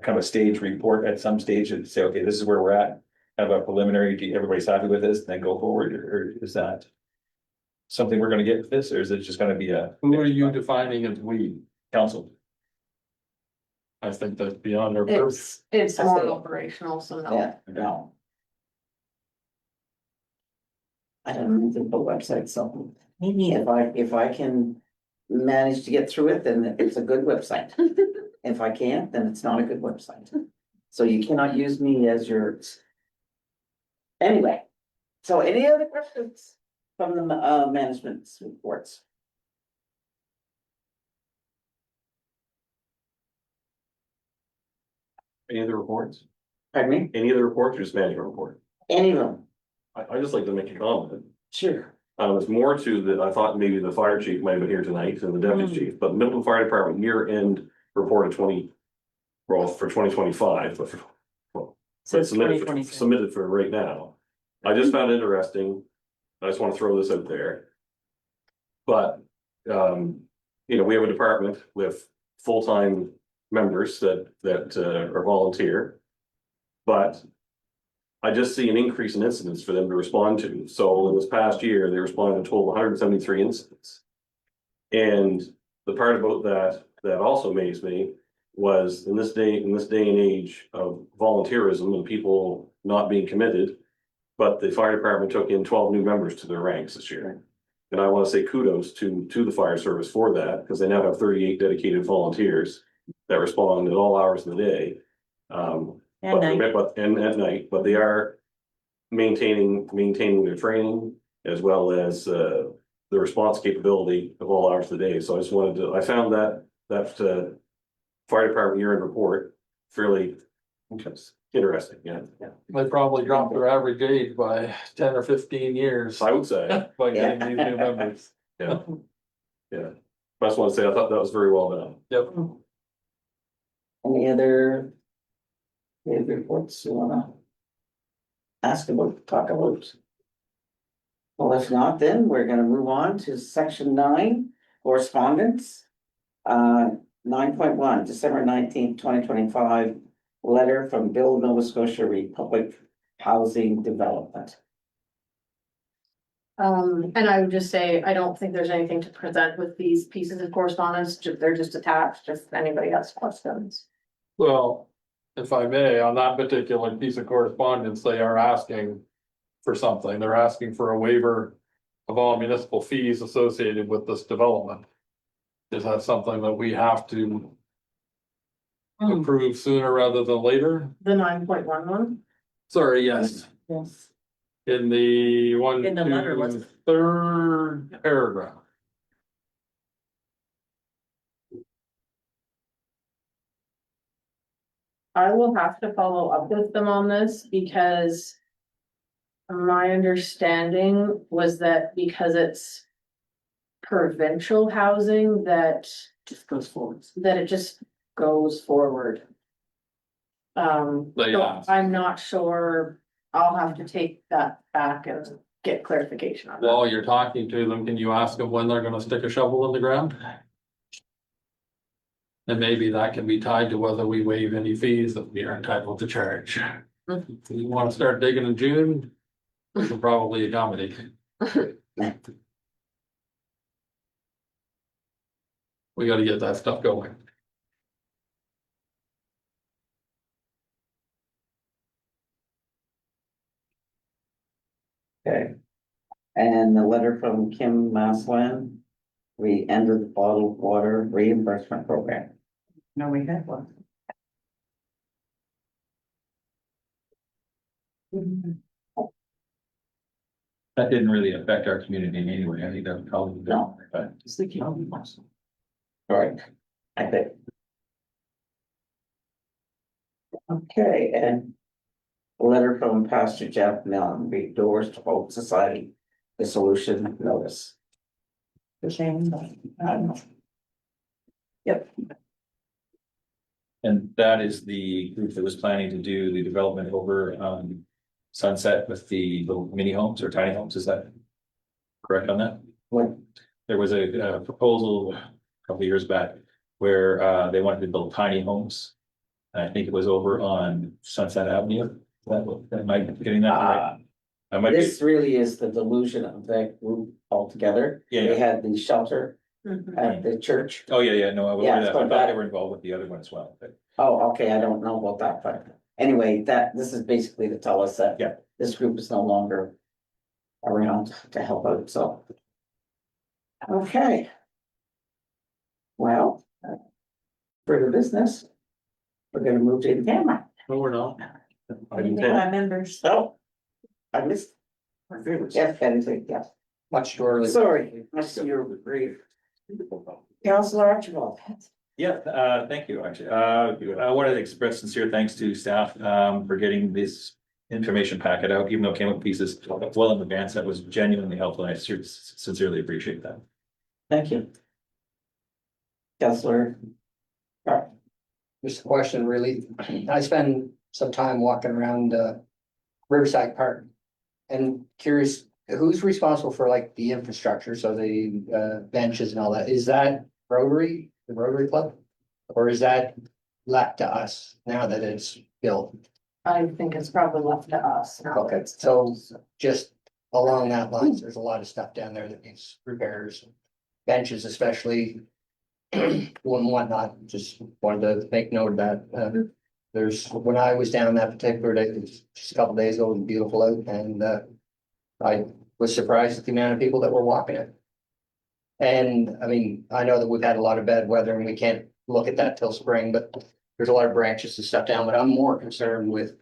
kind of a stage report at some stage and say, okay, this is where we're at? Kind of a preliminary, everybody's happy with this, and then go forward, or is that something we're gonna get with this, or is it just gonna be a? Who are you defining as we? Council? I think that's beyond our purview. It's I more see. operational, so no. Yeah, no. I don't know the website, so Maybe if I can manage to get through it, then it's a good website. If I can't, then it's not a good website. So you cannot use me as your Anyway, so any other questions from the management's reports? Any other reports? Pardon me? Any other reports or just management report? Any of them? I just like to make a comment. Sure. It's more to that, I thought maybe the fire chief might have been here tonight and the deputy chief, but Middleton Fire Department year-end report of for 2025, but Says submitted 2026. submitted for right now. I just found it interesting. I just want to throw this out there. But, we have a department with full-time members that are volunteer. But I just see an increase in incidents for them to respond to. So in this past year, they responded to a total of 173 incidents. And the part about that also amazed me was in this day and age of volunteerism and people not being committed. But the fire department took in 12 new members to their ranks this year. And I want to say kudos to the fire service for that, because they now have 38 dedicated volunteers that respond at all hours of the day. And night. And at night, but they are maintaining their training as well as the response capability of all hours of the day. So I found that fire department year-end report fairly interesting, yeah. They probably dropped their average age by 10 or 15 years I would say, by getting these new members. yeah. Yeah, I just want to say, I thought that was very well done. Yep. Any other reports you wanna ask about, talk about? Well, if not, then we're gonna move on to section 9, correspondence. 9.1, December 19th, 2025, letter from Bill, Nova Scotia Republic Housing Development. And I would just say, I don't think there's anything to present with these pieces of correspondence, they're just attached, just if anybody has questions. Well, if I may, on that particular piece of correspondence, they are asking for something. They're asking for a waiver of all municipal fees associated with this development. Is that something that we have to approve sooner rather than later? The 9.1 one? Sorry, yes, Yes. in the one, In the letter, two, wasn't it? third paragraph. I will have to follow up with them on this because my understanding was that because it's provincial housing that Just goes forward. it just goes forward. They So asked. I'm not sure, I'll have to take that back and get clarification on that. While you're talking to them, can you ask them when they're gonna stick a shovel in the ground? And maybe that can be tied to whether we waive any fees that we are entitled to charge. If you wanna start digging in June, we can probably accommodate. We gotta get that stuff going. Okay. And the letter from Kim Maslan, we ended the bottled water reimbursement program. No, we had one. That didn't really affect our community in any way. I think that would probably. No. But It's the county. Right. I think. Okay, and a letter from Pastor Jeff Millen, Big Doors to Hope Society, the solution notice. The same. I don't know. And that is the group that was planning to do the development over Sunset with the little mini homes or tiny homes, is that correct on that? What? There was a proposal a couple of years back where they wanted to build tiny homes. I think it was over on Sunset Avenue. Am I getting that right? I might be, This really is the delusion of that group altogether. Yeah, They yeah. had the shelter at the church. Oh, yeah, no, I was Yeah, aware of that. I so thought that- they were involved with the other one as well, but Oh, okay, I don't know about that, but anyway, this is basically to tell us that. Yeah. This group is no longer around to help out, so. Okay. Well. Further business. We're gonna move to the camera. No, we're not. Item My 10, members. So. I missed, My favorites. yes, Betty, yes. Much too early. Sorry, I see your brief. Counselor Archibald. Yeah, thank you, actually. I wanted to express sincere thanks to staff, for getting this information packet out, even though it came up pieces well in advance. That was genuinely helpful. And I sincerely appreciate that. Thank you. Counselor. Just a question, really. I spend some time walking around Riverside Park. And curious, who's responsible for like the infrastructure, so the benches and all that? Is that Rotary, the Rotary Club? Or is that left to us now that it's built? I think it's probably left to us. Okay, so just along that lines, there's a lot of stuff down there that needs repairs. Benches especially. Whatnot, just wanted to make note of that. There's, when I was down that particular day, it was just a couple days ago, it was beautiful out, and I was surprised at the amount of people that were walking it. And I mean, I know that we've had a lot of bad weather and we can't look at that till spring, but there's a lot of branches and stuff down, but I'm more concerned with,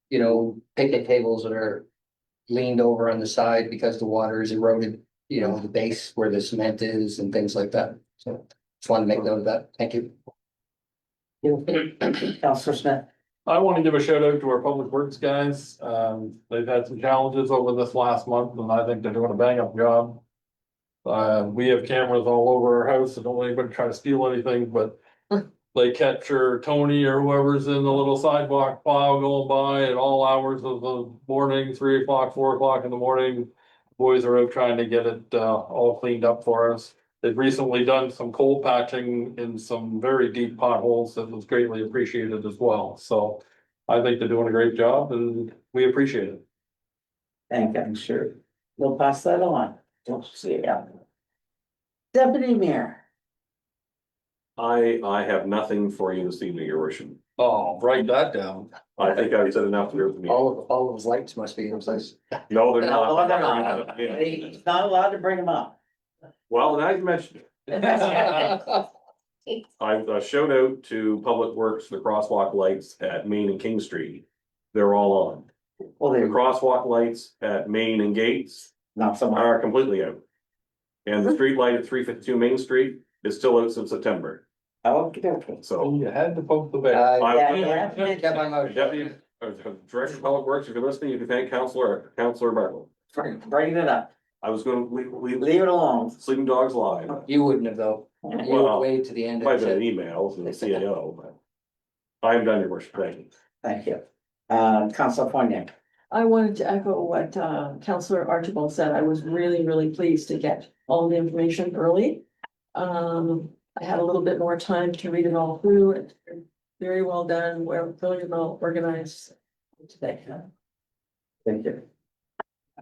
you know, picnic tables that are leaned over on the side because the water is eroded, you know, the base where the cement is and things like that. So just wanted to make note of that. Thank you. Counselor Smith. I want to give a shout out to our public works guys. They've had some challenges over this last month and I think they're doing a bang up job. We have cameras all over our house, so don't let anybody try to steal anything, but they capture Tony or whoever's in the little sidewalk plow going by at all hours of the morning, 3 o'clock, 4 o'clock in the morning. Boys are out trying to get it all cleaned up for us. They've recently done some coal patching in some very deep potholes that was greatly appreciated as well. So I think they're doing a great job and we appreciate it. Thank you, I'm sure. We'll pass that on. Don't see it. Deputy Mayor. I have nothing for you this evening, your worship. Oh, write that down. I think I've said enough to me. All of his lights must be in place. No, they're No, not. they're not. Yeah. He's not allowed to bring them up. Well, now you mentioned it. I shout out to Public Works, the crosswalk lights at Main and King Street. They're all on. Well, The they're crosswalk lights at Main and Gates not so much. are completely out. And the street light at 352 Main Street is still out since September. Okay. So. You had to poke the bear. Yeah, Get my motion. Deputy, Director of Public Works, if you're listening, you can thank Councilor Bartle. Bring it up. I was gonna leave Leave it alone. Sleeping Dogs Live. You wouldn't have though. You would Well, wait to the end. Might of have been it. emails and the CAO, but. I'm done, your worship, thank you. Thank you. Councilor Fournier. I wanted to echo what Councillor Archibald said. I was really, really pleased to get all the information early. I had a little bit more time to read it all through. It's very well done, really well organized today. Thank you.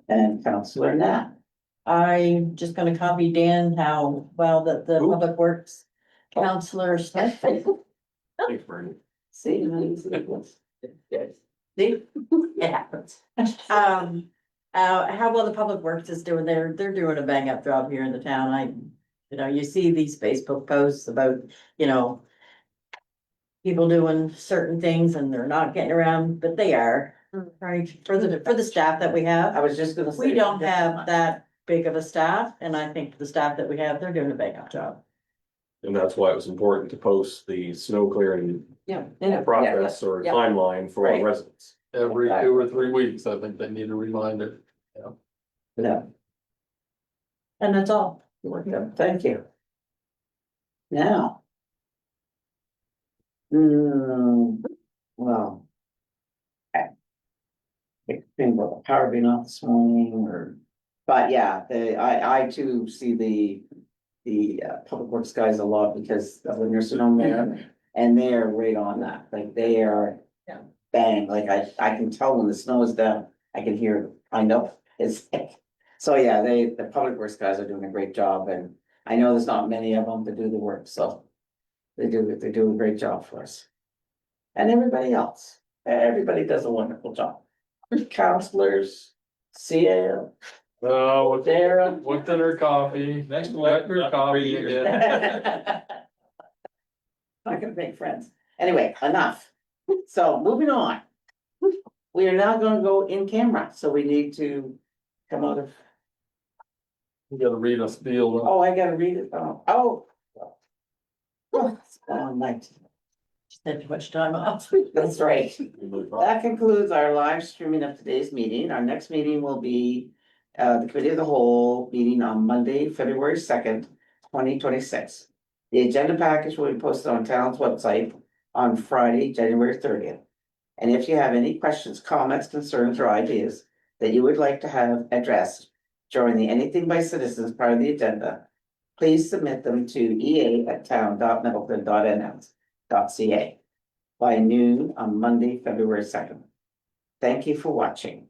And Councilor Knapp. I'm just gonna copy Dan how well that the Who? Public Works counselor Smith. Thanks, Bernie. See? See, it happens. How well the Public Works is doing, they're doing a bang up job here in the town. You see these Facebook posts about, people doing certain things and they're not getting around, but they are, right? For the staff that we I have, was just gonna say. we don't have that big of a staff, and I think the staff that we have, they're doing a bang up job. And that's why it was important to post the snow clearing Yeah. process or Yeah. timeline for Right. residents. Every 2 or 3 weeks, I think they need a reminder. No, And that's all. thank you. Now. Well. It's been about the power being off this morning but yeah, I too see the public works guys a lot because of the nursing home there. And they are right on that, like they are. Yeah. Bang, like I can tell when the snow is down, I can hear, I know it's. So yeah, the public works guys are doing a great job and I know there's not many of them to do the work, so. They do a great job for us. And everybody else, everybody does a wonderful job. Counselors, CAO. Oh, Sarah. what's in her coffee? Next What's her coffee again? Not gonna make friends. Anyway, enough. So moving on. We are now gonna go in camera, so we need to come out of, You gotta read us deal. oh, I gotta read it, oh. Night, Spend too much time off. that's right. That concludes our live streaming of today's meeting. Our next meeting will be the committee of the whole meeting on Monday, February 2nd, 2026. The agenda package will be posted on town's website on Friday, January 30th. And if you have any questions, comments, concerns, or ideas that you would like to have addressed during the Anything by Citizens part of the agenda, please submit them to ea@town.middleton.ns.ca by noon on Monday, February 2nd. Thank you for watching.